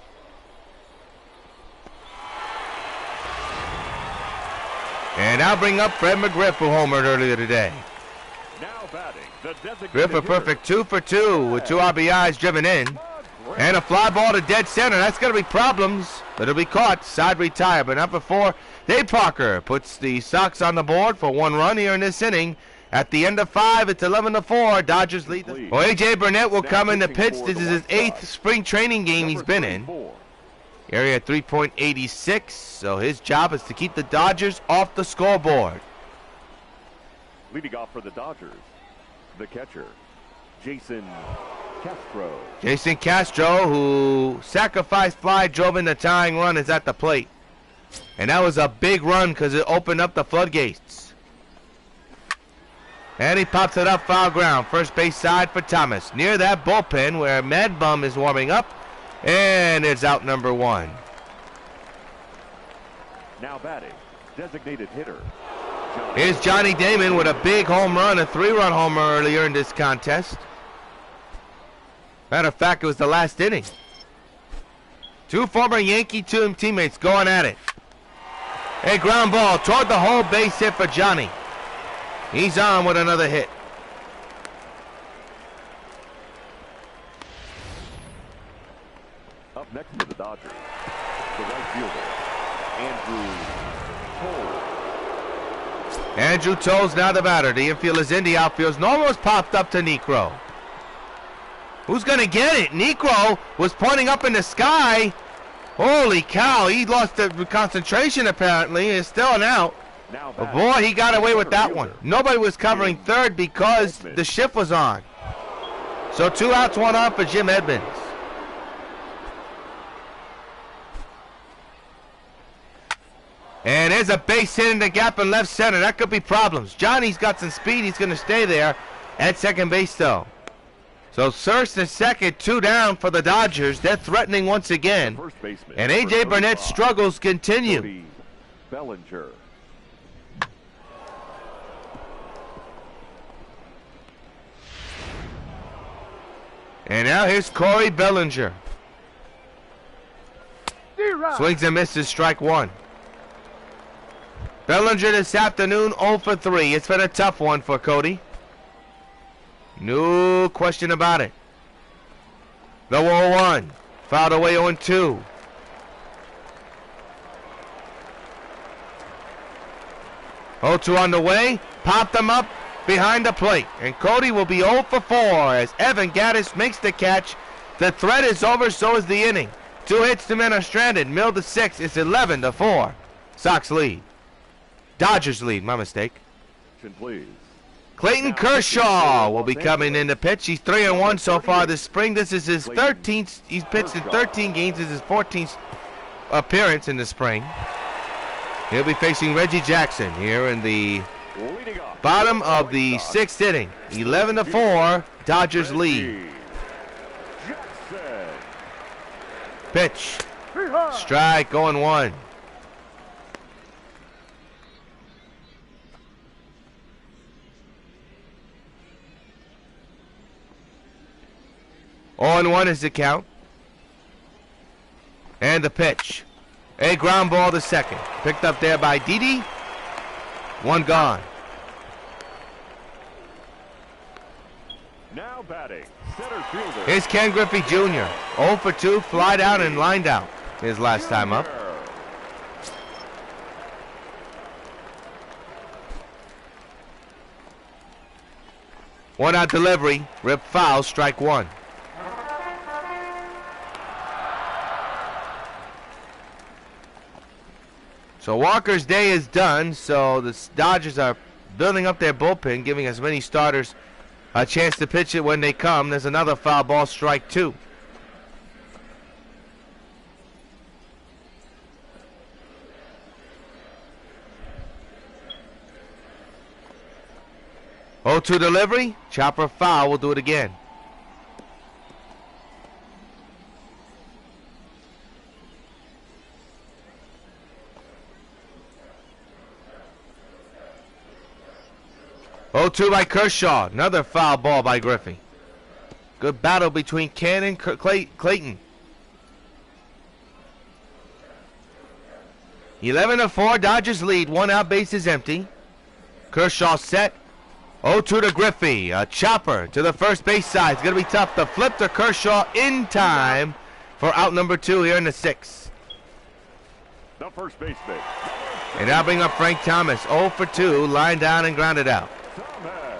And I'll bring up Fred McGriff, who homered earlier today. Now batting, the designated Griff a perfect 2 for 2 with 2 RBIs driven in. And a fly ball to dead center. That's going to be problems, but it'll be caught. Side retire. But number 4, Dave Parker puts the Sox on the board for 1 run here in this inning. At the end of 5, it's 11-4. Dodgers lead. Well, A.J. Burnett will come in the pitch. This is his 8th spring training game he's been in. Area 3.86, so his job is to keep the Dodgers off the scoreboard. Leading off for the Dodgers, the catcher, Jason Castro. Jason Castro, who sacrificed fly, drove in the tying run, is at the plate. And that was a big run because it opened up the floodgates. And he pops it up, foul ground. First base side for Thomas. Near that bullpen where Mad Bum is warming up. And it's out number 1. Now batting, designated hitter. Here's Johnny Damon with a big home run, a 3-run homer earlier in this contest. Matter of fact, it was the last inning. 2 former Yankee teammates going at it. A ground ball toward the hole, base hit for Johnny. He's on with another hit. Up next for the Dodgers, the right fielder, Andrew Toll. Andrew Toll's now the batter. The infield is in, the outfield's almost popped up to Necro. Who's going to get it? Necro was pointing up in the sky. Holy cow, he lost the concentration apparently. It's still an out. But boy, he got away with that one. Nobody was covering third because the shift was on. So 2 outs, 1 on for Jim Edmonds. And there's a base hit in the gap in left center. That could be problems. Johnny's got some speed. He's going to stay there at second base, though. So first and second, 2 down for the Dodgers. They're threatening once again. And A.J. Burnett's struggles continue. Cody Bellinger. And now here's Cory Bellinger. Swings and misses, strike 1. Bellinger this afternoon 0 for 3. It's been a tough one for Cody. No question about it. The 0-1. Fouled away 0-2. Oh, on the way. Popped them up behind the plate. And Cody will be 0 for 4 as Evan Gaddis makes the catch. The threat is over, so is the inning. 2 hits, 2 men are stranded. Mill to 6. It's 11-4. Sox lead. Dodgers lead, my mistake. Please. Clayton Kershaw will be coming in to pitch. He's 3-1 so far this spring. This is his 13th. He's pitched in 13 games. This is his 14th appearance in the spring. He'll be facing Reggie Jackson here in the bottom of the 6th inning. 11-4, Dodgers lead. Pitch. Strike, going 1. On 1 is the count. And the pitch. A ground ball to second. Picked up there by Didi. 1 gone. Now batting, center fielder. Here's Ken Griffey Jr. 0 for 2, flied out and lined out his last time up. One out delivery, rip foul, strike 1. So Walker's day is done, so the Dodgers are building up their bullpen, giving as many starters a chance to pitch it when they come. There's another foul ball, strike 2. Oh, 0-2 delivery, chopper foul, we'll do it again. Oh, 0-2 by Kershaw. Another foul ball by Griffey. Good battle between Ken and Clayton. 11-4, Dodgers lead. 1 out, base is empty. Kershaw set. 0-2 to Griffey. A chopper to the first base side. It's going to be tough to flip to Kershaw in time for out number 2 here in the 6th. The first baseman. And now bring up Frank Thomas. 0 for 2, lined down and grounded out. Thomas.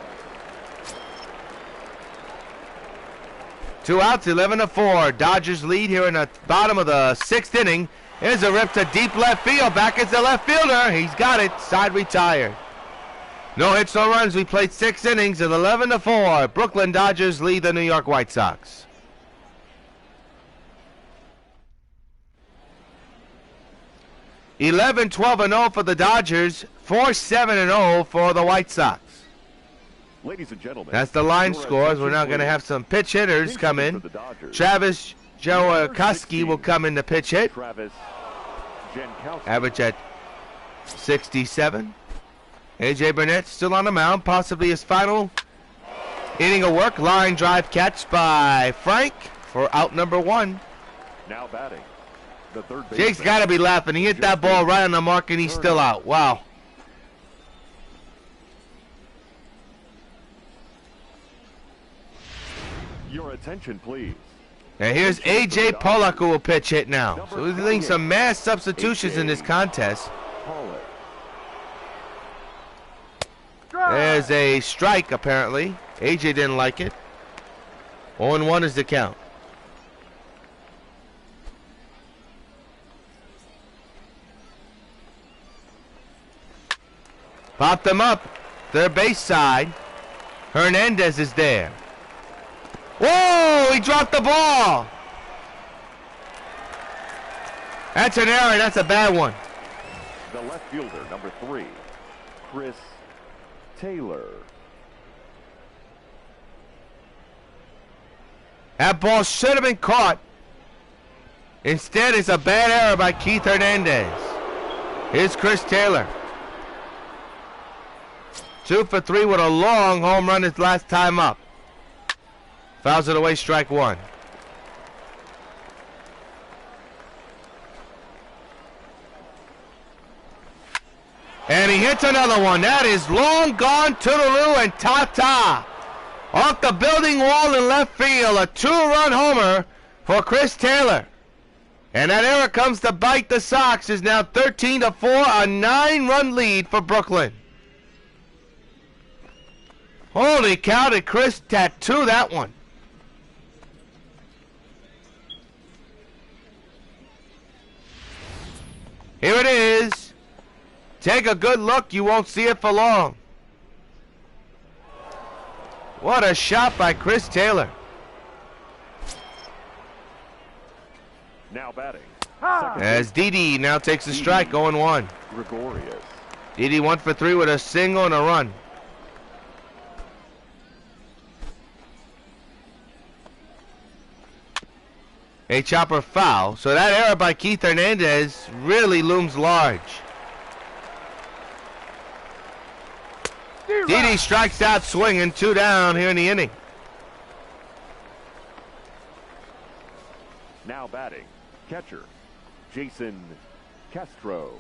2 outs, 11-4. Dodgers lead here in the bottom of the 6th inning. Here's a rip to deep left field. Back is the left fielder. He's got it. Side retired. No hits, no runs. We played 6 innings at 11-4. Brooklyn Dodgers lead the New York White Sox. (11, 12-0 for the Dodgers, 4-7-0 for the White Sox. Ladies and gentlemen, That's the line scores. We're now going to have some pitch hitters come in. Travis Jaworski will come in to pitch hit. Average at 67. A.J. Burnett still on the mound, possibly his final inning of work. Line drive catch by Frank for out number 1. Now batting, the third baseman. Jake's got to be laughing. He hit that ball right on the mark and he's still out. Wow. Your attention, please. And here's A.J. Pollock who will pitch hit now. So we're doing some mass substitutions in this contest. There's a strike, apparently. A.J. didn't like it. 0-1 is the count. Popped them up. Third base side. Hernandez is there. Whoa! He dropped the ball. That's an error. That's a bad one. The left fielder, number 3, Chris Taylor. That ball should have been caught. Instead, it's a bad error by Keith Hernandez. Here's Chris Taylor. 2 for 3 with a long home run his last time up. Fouls it away, strike 1. And he hits another one. That is long gone, toodaloo, and ta-ta. Off the building wall in left field. A 2-run homer for Chris Taylor. And that error comes to bite the Sox. Is now 13-4, a 9-run lead for Brooklyn. Holy cow, did Chris tattoo that one. Here it is. Take a good look. You won't see it for long. What a shot by Chris Taylor. Now batting. As Didi now takes a strike, 0-1. Gregorius. Didi 1 for 3 with a single and a run. A chopper foul. So that error by Keith Hernandez really looms large. Didi strikes out swinging, 2 down here in the inning. Now batting, catcher, Jason Castro.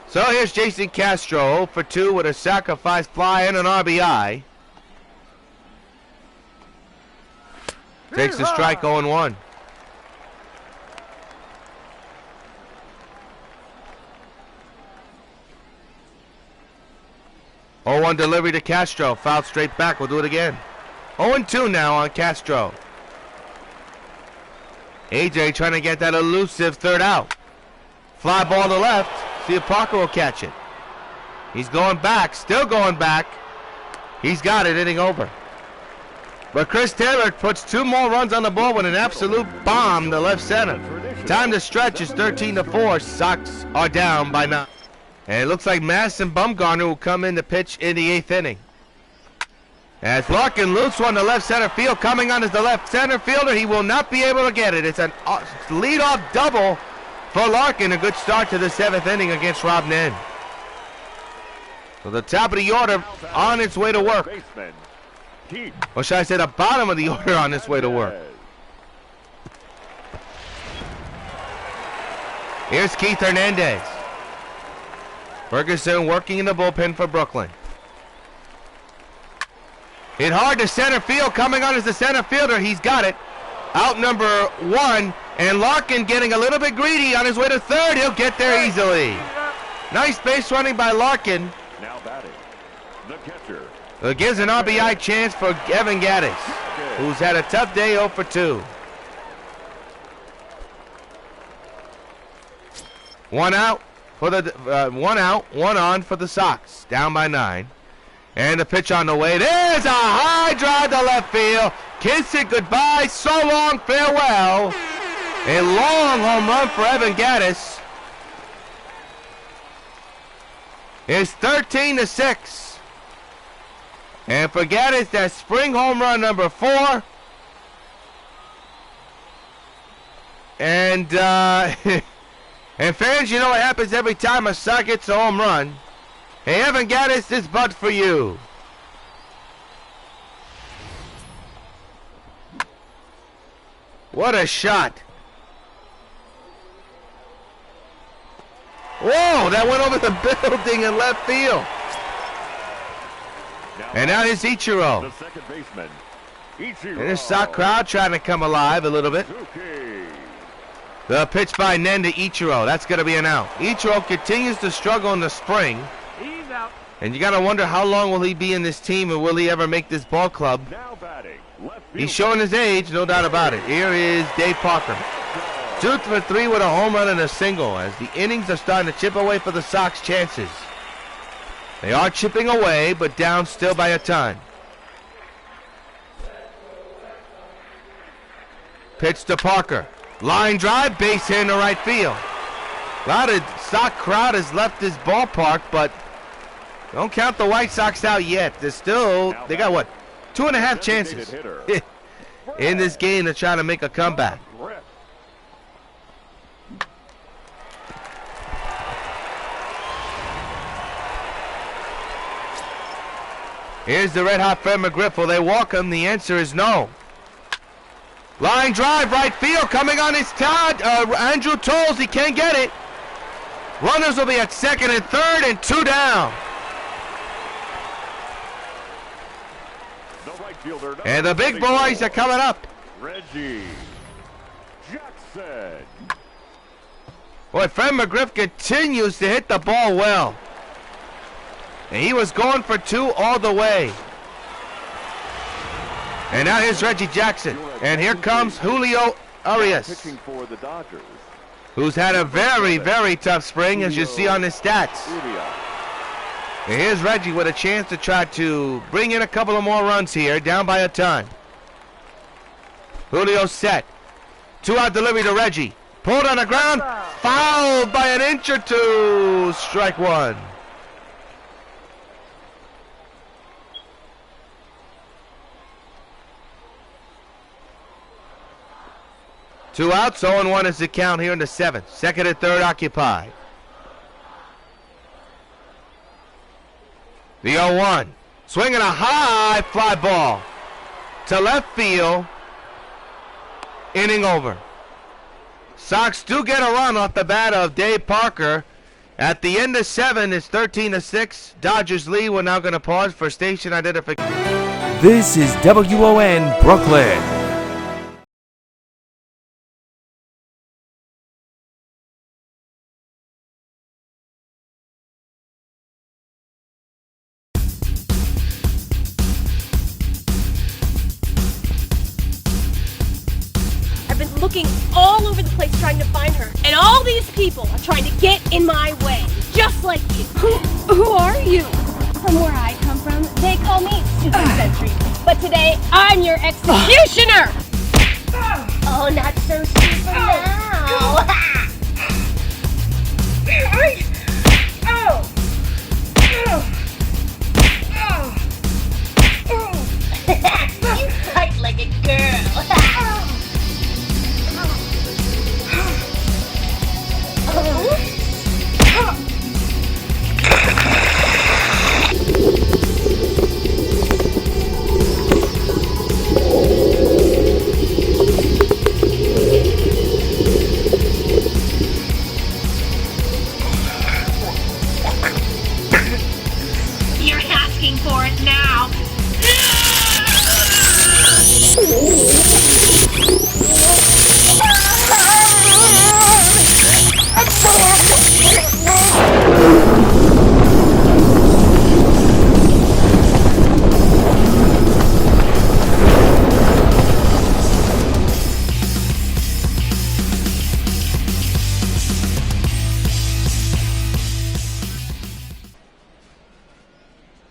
So here's Jason Castro, 0 for 2 with a sacrifice fly and an RBI. Takes the strike, 0-1. Oh, 0-1 delivery to Castro. Foul straight back. We'll do it again. 0-2 now on Castro. AJ trying to get that elusive third out. Fly ball to left. See if Parker will catch it. He's going back. Still going back. He's got it. Inning over. But Chris Taylor puts 2 more runs on the board with an absolute bomb to left center. Time to stretch is 13-4. Sox are down by 9. And it looks like Madison Bumgarner will come in to pitch in the 8th inning. As Larkin loose one to left center field. Coming on is the left center fielder. He will not be able to get it. It's a leadoff double for Larkin. A good start to the 7th inning against Rob Nen. So the top of the order on its way to work. Or should I say the bottom of the order on its way to work. Here's Keith Hernandez. Ferguson working in the bullpen for Brooklyn. Hit hard to center field. Coming on is the center fielder. He's got it. Out number 1. And Larkin getting a little bit greedy on his way to third. He'll get there easily. Nice base running by Larkin. Now batting, the catcher, It gives an RBI chance for Evan Gattis, who's had a tough day 0 for 2. 1 out for the 1 out, 1 on for the Sox, down by 9. And the pitch on the way. There's a high drive to left field. Kiss it goodbye. So long, farewell. A long home run for Evan Gattis. It's 13-6. And for Gattis, that's spring home run number 4. And and fans, you know what happens every time a Sox gets a home run. Hey, Evan Gattis, this butt for you. What a shot. Whoa, that went over the building in left field. And now here's Ichiro. The second baseman, Ichiro. And this Sox crowd trying to come alive a little bit. The pitch by Nen to Ichiro. That's going to be an out. Ichiro continues to struggle in the spring. He's out. And you got to wonder how long will he be in this team and will he ever make this ball club? Now batting, left He's field. showing his age, no doubt about it. Here is Dave Parker. 2 for 3 with a home run and a single as the innings are starting to chip away for the Sox chances. They are chipping away, but down still by a ton. Pitch to Parker. Line drive, base hit in the right field. A lot of Sox crowd has left this ballpark, but don't count the White Sox out yet. They got what, 2.5 chances in this game to try to make a comeback. Here's the red-hot Fred McGriff. Will they walk him? The answer is no. Line drive, right field, coming on his Todd. Andrew Tolles, he can't get it. Runners will be at second and third and 2 down. The right fielder, And the big boys are coming up. Reggie Jackson. Boy, Fred McGriff continues to hit the ball well. And he was going for 2 all the way. And now here's Reggie Jackson. And here comes Julio Arias, Pitching for the Dodgers. who's had a very, very tough spring, as you see on his stats. And here's Reggie with a chance to try to bring in a couple of more runs here, down by a ton. Julio set. 2-out delivery to Reggie. Pulled on the ground, fouled by an inch or 2. Strike 1. Two outs, 0-1 is the count here in the 7th. Second and third occupied. The 0-1. Swinging a high fly ball to left field. Inning over. Sox do get a run off the bat of Dave Parker. At the end of 7, it's 13-6. Dodgers lead. We're now going to pause for station identification. This is WON Brooklyn. Looking all over the place trying to find her, and all these people are trying to get in my way, just like you. Who are you? From where I come from, they call me Super Sentry. But today, I'm your executioner! Oh, not so super now! You fight like a girl!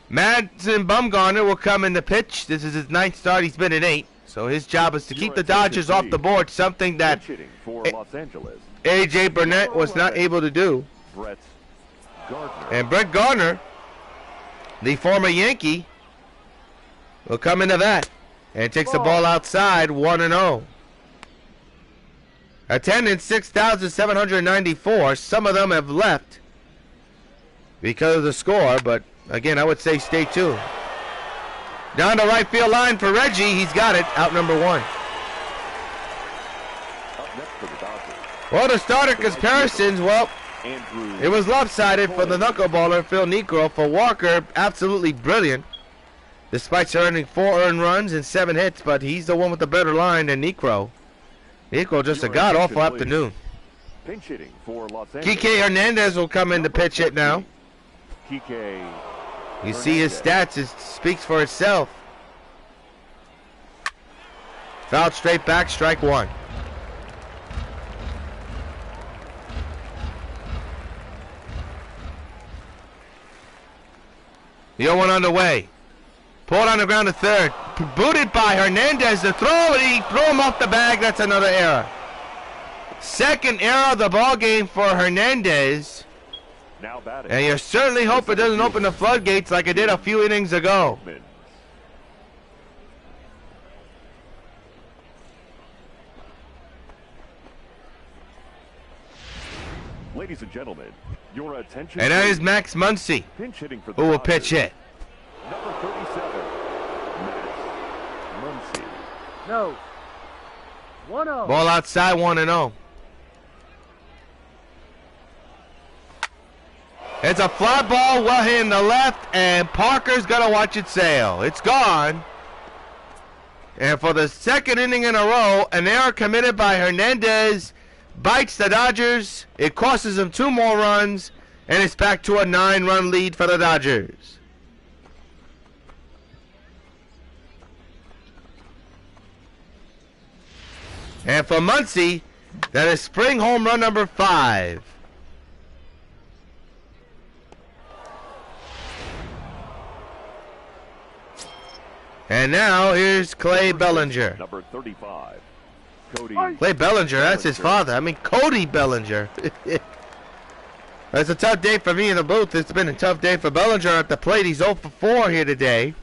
Madsen Bumgarner will come in the pitch. This is his 9th start. He's been in 8. So his job is to keep the Dodgers off the board, something that A.J. Burnett was not able to do. And Brett Gardner, the former Yankee, will come into that and takes the ball outside, 1-0. Attendance 6,794. Some of them have left because of the score, but again, I would say stay tuned. Down the right field line for Reggie. He's got it. Out number 1. Well, the starter comparisons, well, it was lopsided for the knuckleballer Phil Niekro. For Walker, absolutely brilliant. Despite surrendering 4 earned runs and 7 hits, but he's the one with the better line than Niekro. Niekro just a god-awful afternoon. Kike Hernandez will come in to pitch it now. You see his stats, it speaks for itself. Foul straight back, strike 1. The 0-1 on the way. Pulled on the ground to third. Booted by Hernandez. The throw, and he threw him off the bag. That's another error. Second error of the ball game for Hernandez. And you certainly hope it doesn't open the floodgates like it did a few innings ago. Ladies and gentlemen, your attention. And that is Max Muncy, who will pitch it. Number 37, Max Muncy. No. 1-0. Ball outside, 1-0. It's a fly ball, well hit in the left, and Parker's gonna watch it sail. It's gone. And for the second inning in a row, an error committed by Hernandez bites the Dodgers. It costs them 2 more runs, and it's back to a 9-run lead for the Dodgers. And for Muncy, that is spring home run number 5. And now here's Clay Bellinger. Number 35, Cody. Clay Bellinger, that's his father. I mean, Cody Bellinger. It's a tough day for me in the booth. It's been a tough day for Bellinger at the plate. He's 0 for 4 here today.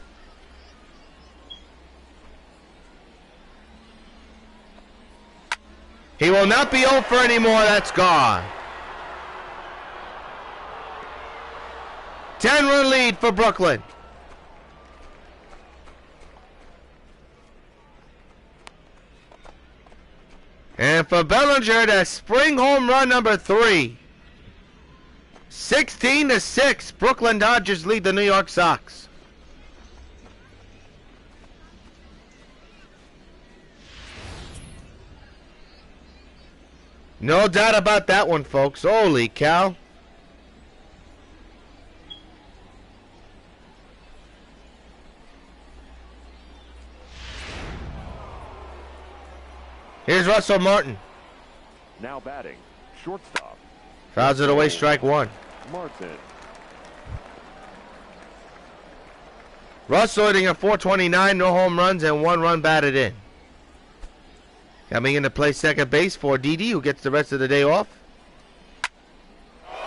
He will not be 0 for anymore. That's gone. 10-run lead for Brooklyn. And for Bellinger, that's spring home run number 3. 16-6, Brooklyn Dodgers lead the New York Sox. No doubt about that one, folks. Holy cow. Here's Russell Martin. Now batting, shortstop. Fouls it away, strike 1. Martin. Russell hitting a .429, no home runs, and 1 run batted in. Coming in to play second base for Didi, who gets the rest of the day off.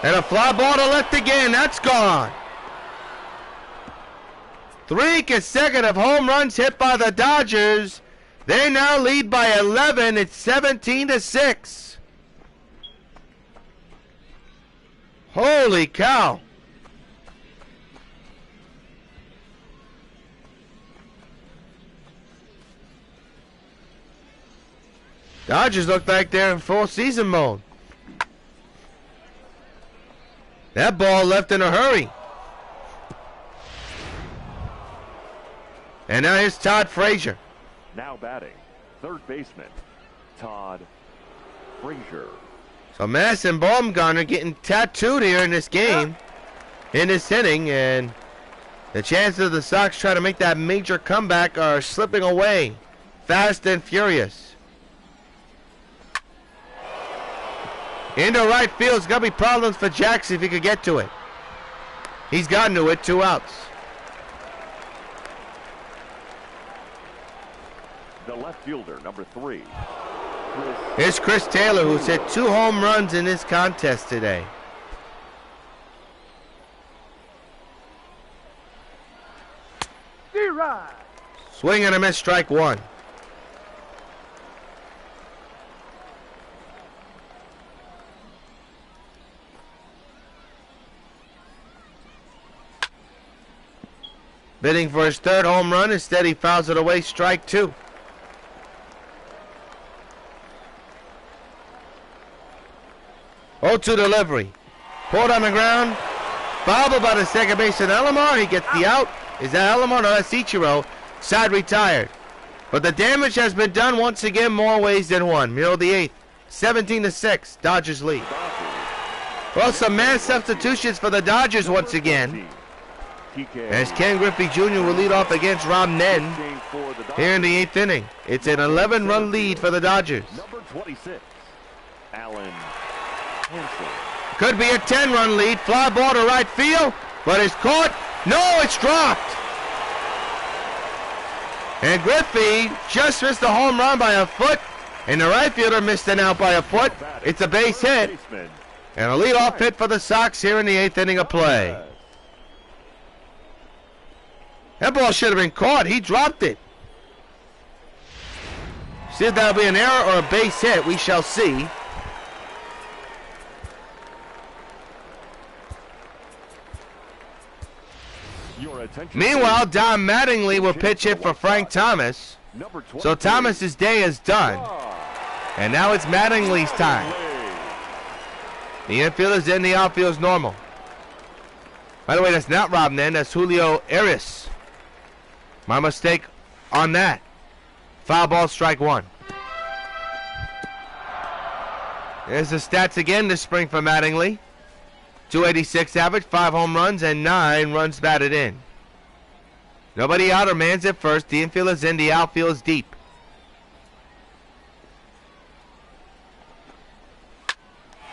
And a fly ball to left again. That's gone. 3 consecutive home runs hit by the Dodgers. They now lead by 11. It's 17-6. Holy cow. Dodgers look like they're in full season mode. That ball left in a hurry. And now here's Todd Frazier. Now batting, third baseman, Todd Frazier. So Madsen Bumgarner getting tattooed here in this game, in this inning, and the chances of the Sox trying to make that major comeback are slipping away fast and furious. Into right field, it's going to be problems for Jackson if he could get to it. He's gotten to it, 2 outs. left fielder, number 3. Here's Chris Taylor, who's hit 2 home runs in this contest today. D-Ride. Swing and a miss, strike 1. Bidding for his 3rd home run. Instead, he fouls it away, strike 2. Oh, 2 delivery. Pulled on the ground. Bobbled by the second baseman Elmore. He gets the out. Is that Elmore? No, that's Ichiro. Side retired. But the damage has been done once again, more ways than one. Middle of the 8th. 17-6. Dodgers lead. Well, some man substitutions for the Dodgers once again. As Ken Griffey Jr. will lead off against Rob Nen here in the 8th inning. It's an 11-run lead for the Dodgers. Number 26, Alan. Could be a 10-run lead. Fly ball to right field, but it's caught. No, it's dropped. And Griffey just missed a home run by a foot, and the right fielder missed an out by a foot. It's a base hit, and a leadoff hit for the Sox here in the 8th inning of play. That ball should have been caught. He dropped it. See if that'll be an error or a base hit. We shall see. Meanwhile, Don Mattingly will pitch hit for Frank Thomas. So Thomas's day is done. And now it's Mattingly's time. The infield is in, the outfield is normal. By the way, that's not Rob Nen, that's Julio Arias. My mistake on that. Foul ball, strike 1. There's the stats again this spring for Mattingly. 286 average, 5 home runs, and 9 runs batted in. Nobody out or man's at first. The infield is in, the outfield is deep.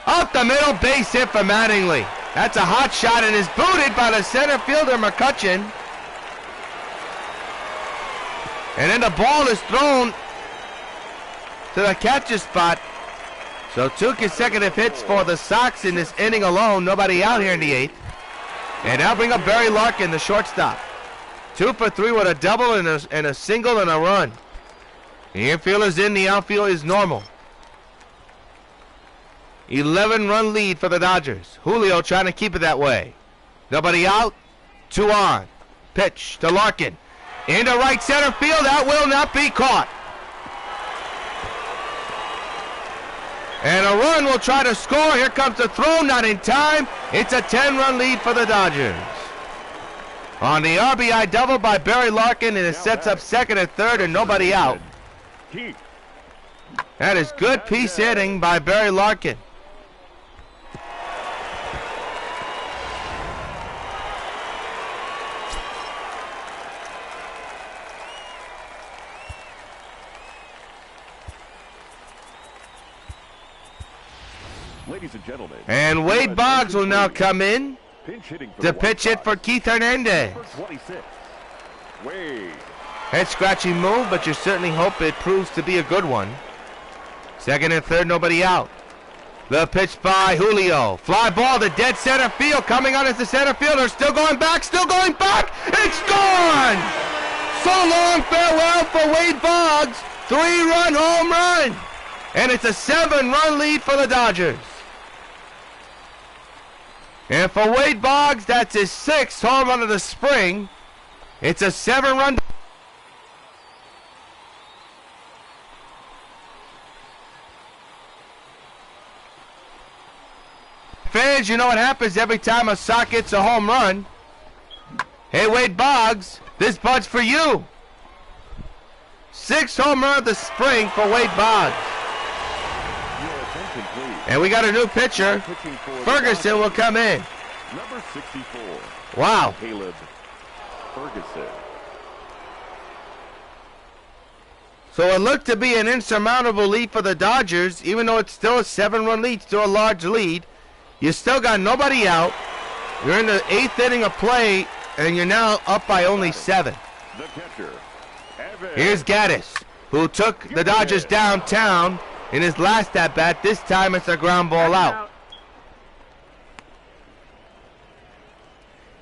Up the middle, base hit for Mattingly. That's a hot shot and is booted by the center fielder, McCutcheon. And then the ball is thrown to the catcher's spot. So 2 consecutive hits for the Sox in this inning alone. Nobody out here in the 8th. And now bring up Barry Larkin, the shortstop. 2 for 3 with a double and a single and a run. The infield is in, the outfield is normal. 11-run lead for the Dodgers. Julio trying to keep it that way. Nobody out. 2 on. Pitch to Larkin. Into right center field. That will not be caught. And a run will try to score. Here comes the throw. Not in time. It's a 10-run lead for the Dodgers. On the RBI double by Barry Larkin, and it sets up second and third and nobody out. That is good piece hitting by Barry Larkin. Ladies and gentlemen. And Wade Boggs will now come in to pitch it for Keith Hernandez. 26. Wade. Head scratching move, but you certainly hope it proves to be a good one. Second and third, nobody out. The pitch by Julio. Fly ball to dead center field. Coming on as the center fielder. Still going back. It's gone! So long farewell for Wade Boggs. 3-run home run. And it's a 7-run lead for the Dodgers. And for Wade Boggs, that's his 6th home run of the spring. It's a 7-run. Fans, you know what happens every time a Sox gets a home run. Hey, Wade Boggs, this bud's for you. 6th home run of the spring for Wade Boggs. And we got a new pitcher. Ferguson will come in. Number 64. Wow. Caleb Ferguson. So it looked to be an insurmountable lead for the Dodgers, even though it's still a 7-run lead, still a large lead. You still got nobody out. You're in the 8th inning of play, and you're now up by only 7. The catcher. Here's Gaddis, who took the Dodgers downtown in his last at-bat. This time it's a ground ball out.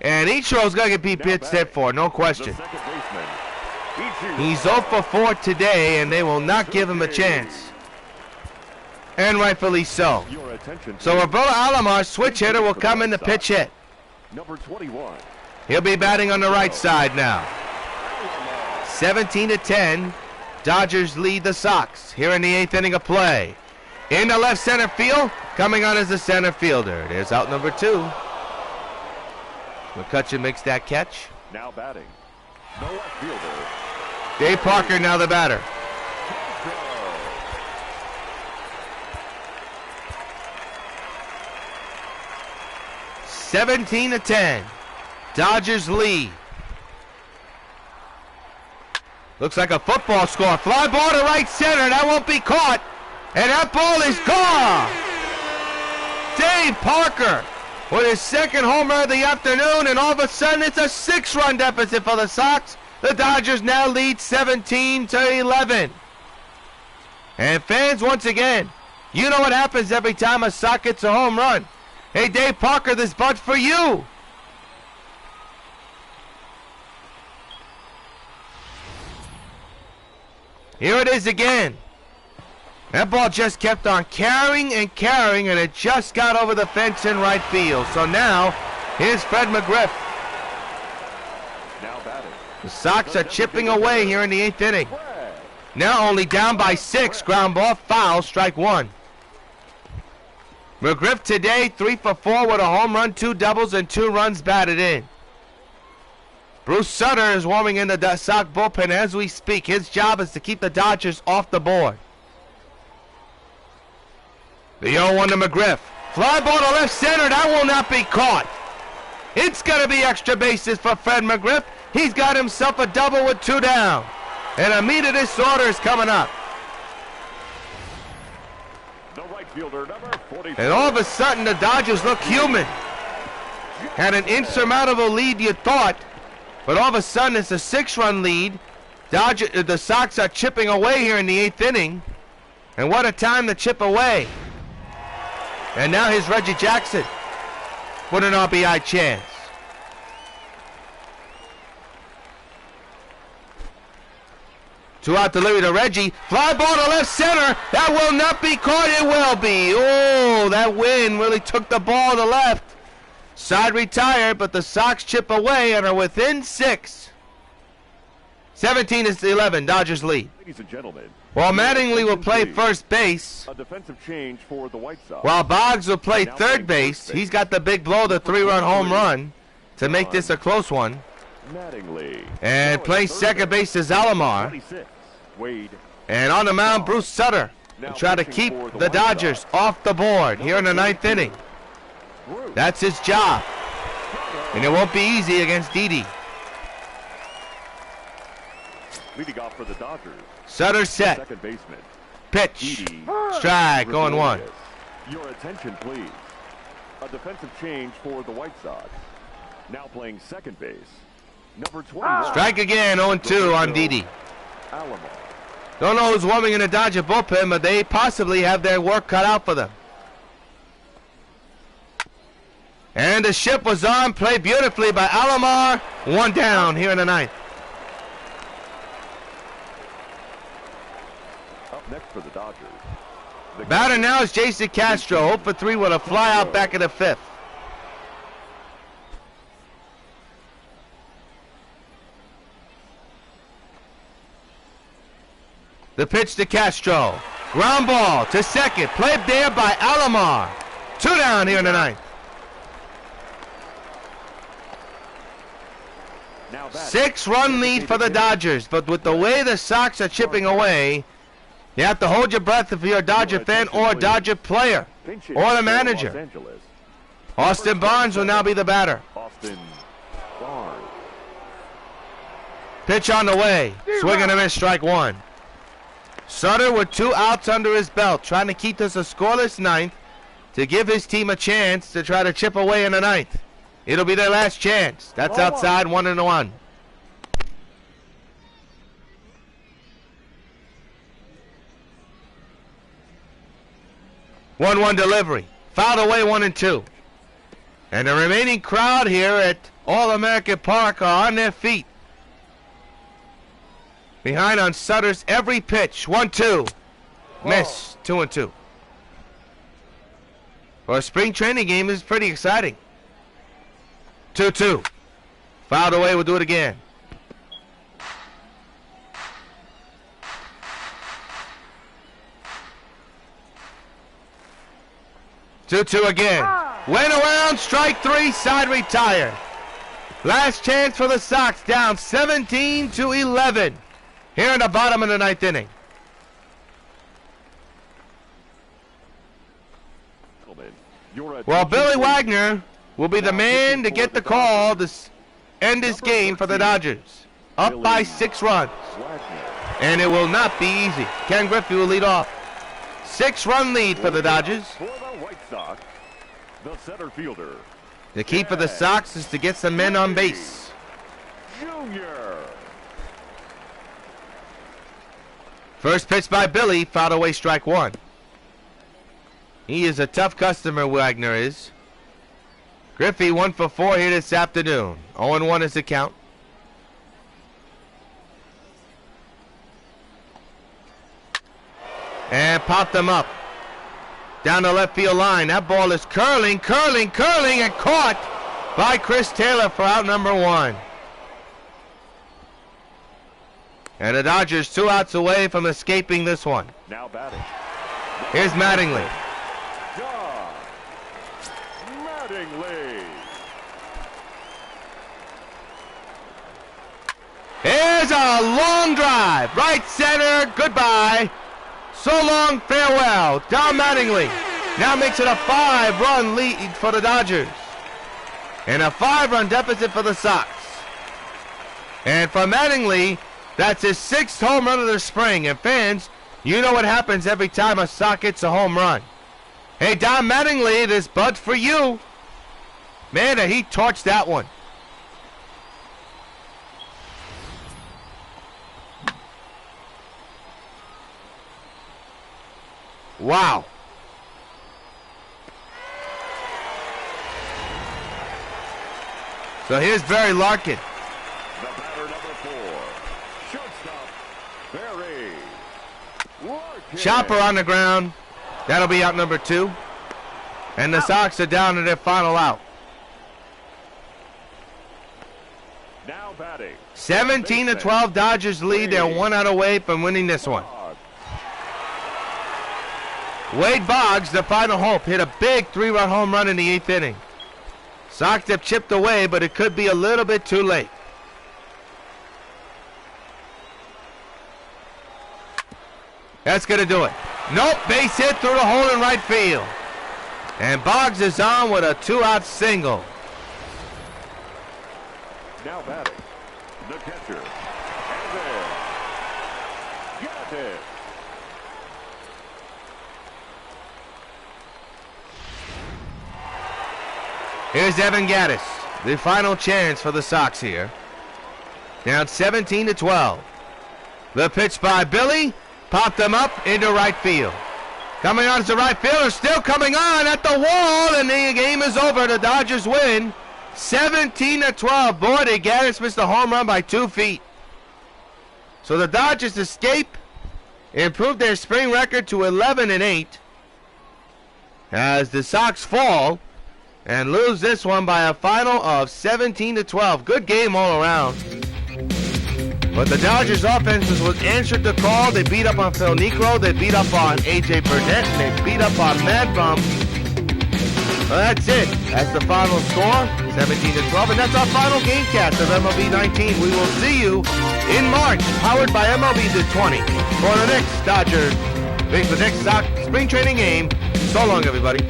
And Ichiro's going to get pitched hit for, no question. He's 0 for 4 today, and they will not give him a chance. And rightfully so. So Roberto Alomar, switch hitter, will come in to pitch hit. Number 21. He'll be batting on the right side now. 17-10. Dodgers lead the Sox here in the 8th inning of play. In the left center field, coming on as the center fielder. There's out number 2. McCutcheon makes that catch. Now batting. The left fielder. Dave Parker now the batter. Castro. 17-10. Dodgers lead. Looks like a football score. Fly ball to right center. That won't be caught. And that ball is gone. Dave Parker with his second homer of the afternoon, and all of a sudden it's a 6-run deficit for the Sox. The Dodgers now lead 17-11. And fans, once again, you know what happens every time a Sox gets a home run. Hey, Dave Parker, this bunt's for you. Here it is again. That ball just kept on carrying and carrying, and it just got over the fence in right field. So now, here's Fred McGriff. Now batting. The Sox are chipping away here in the 8th inning. Now only down by 6. Ground ball, foul, strike 1. McGriff today 3 for 4 with a home run, 2 doubles, and 2 runs batted in. Bruce Sutter is warming in the Sox bullpen as we speak. His job is to keep the Dodgers off the board. The 0-1 to McGriff. Fly ball to left center. That will not be caught. It's going to be extra bases for Fred McGriff. He's got himself a double with 2 down. And a meet of disorder is coming up. The right fielder, number 44. And all of a sudden, the Dodgers look human. Had an insurmountable lead, you thought. But all of a sudden, it's a 6-run lead. The Sox are chipping away here in the 8th inning. And what a time to chip away. And now here's Reggie Jackson with an RBI chance. Two-out delivery to Reggie. Fly ball to left center. That will not be caught. It will be. Oh, that wind really took the ball to left. Side retired, but the Sox chip away and are within 6. 17-11, Dodgers lead. Ladies and gentlemen. While Mattingly will play first base, A defensive change for the White Sox. while Boggs will play third base, he's got the big blow, the 3-run home run, to make this a close one. Mattingly. And playing second base is Alomar. 26. Wade. And on the mound, Bruce Sutter to try to keep the Dodgers off the board here in the 9th inning. That's his job. And it won't be easy against Didi. Leading off for the Dodgers. Sutter set. Second baseman. Pitch. Didi. Strike. Going 1. Your attention, please. A defensive change for the White Sox. Now playing second base. Number 21. Strike again. 0-2 on Didi. Alomar. Don't know who's warming in the Dodger bullpen, but they possibly have their work cut out for them. And the ship was on. Played beautifully by Alomar. 1 down here in the 9th. Up next for the Dodgers. The Batter now is Jason Castro. 0 for 3 with a fly out back in the 5th. The pitch to Castro. Ground ball to second. Played there by Alomar. 2 down here in the 9th. Now back. 6-run lead for the Dodgers, but with the way the Sox are chipping away, you have to hold your breath if you're a Dodger fan or a Dodger player or the manager. Los Angeles. Austin Barnes will now be the batter. Austin Barnes. Pitch on the way. Swing and a miss, strike 1. Sutter with 2 outs under his belt, trying to keep this a scoreless 9th to give his team a chance to try to chip away in the 9th. It'll be their last chance. That's outside, 1-1. 1-1 delivery. Fouled away 1-2. And the remaining crowd here at All-American Park are on their feet. Behind on Sutter's every pitch. 1-2. Miss. 2-2. For a spring training game, this is pretty exciting. 2-2. Fouled away. We'll do it again. Two again. Went around, strike 3, side retired. Last chance for the Sox, down 17-11 here in the bottom of the 9th inning. Well, Billy Wagner will be the man to get the call to end this game for the Dodgers. Up by 6 runs. And it will not be easy. Ken Griffey will lead off. 6-run lead for the Dodgers. Sox, the center fielder. The key for the Sox is to get some men on base. Junior. First pitch by Billy, fouled away, strike 1. He is a tough customer, Wagner is. Griffey 1 for 4 here this afternoon. 0-1 is the count. And popped them up. Down the left field line. That ball is curling, and caught by Chris Taylor for out number 1. And the Dodgers 2 outs away from escaping this one. Now batting. Here's Mattingly. Mattingly. Here's a long drive. Right center. Goodbye. So long, farewell. Don Mattingly now makes it a 5-run lead for the Dodgers. And a 5-run deficit for the Sox. And for Mattingly, that's his 6th home run of the spring. And fans, you know what happens every time a Sox hits a home run. Hey, Don Mattingly, this bud's for you. Man, he torched that one. Wow. So here's Barry Larkin. The batter number 4. Shortstop, Barry Larkin. Chopper on the ground. That'll be out number 2. And the Sox are down to their final out. Now batting. 17-12 Dodgers lead. They're 1 out away from winning this one. Wade Boggs, the final hope, hit a big 3-run home run in the 8th inning. Sox have chipped away, but it could be a little bit too late. That's going to do it. Nope, base hit through the hole in right field. And Boggs is on with a 2-out single. Now batting, the catcher, Hernandez. Got it. Here's Evan Gattis, the final chance for the Sox here. Down 17-12. The pitch by Billy, popped them up into right field. Coming on to right fielder, still coming on at the wall, and the game is over. The Dodgers win 17-12. Boy, did Gattis miss the home run by 2 feet. So the Dodgers escape, improve their spring record to 11-8, as the Sox fall and lose this one by a final of 17-12. Good game all around. But the Dodgers offense was answered the call. They beat up on Phil Niekro. They beat up on A.J. Burnett. And they beat up on Mad Bum. Well, that's it. That's the final score, 17-12. And that's our final gamecast of MLB 19. We will see you in March, powered by MLB The 20, for the next Dodgers, the next Sox spring training game. So long, everybody.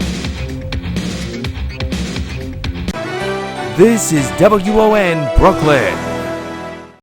This is WON Brooklyn.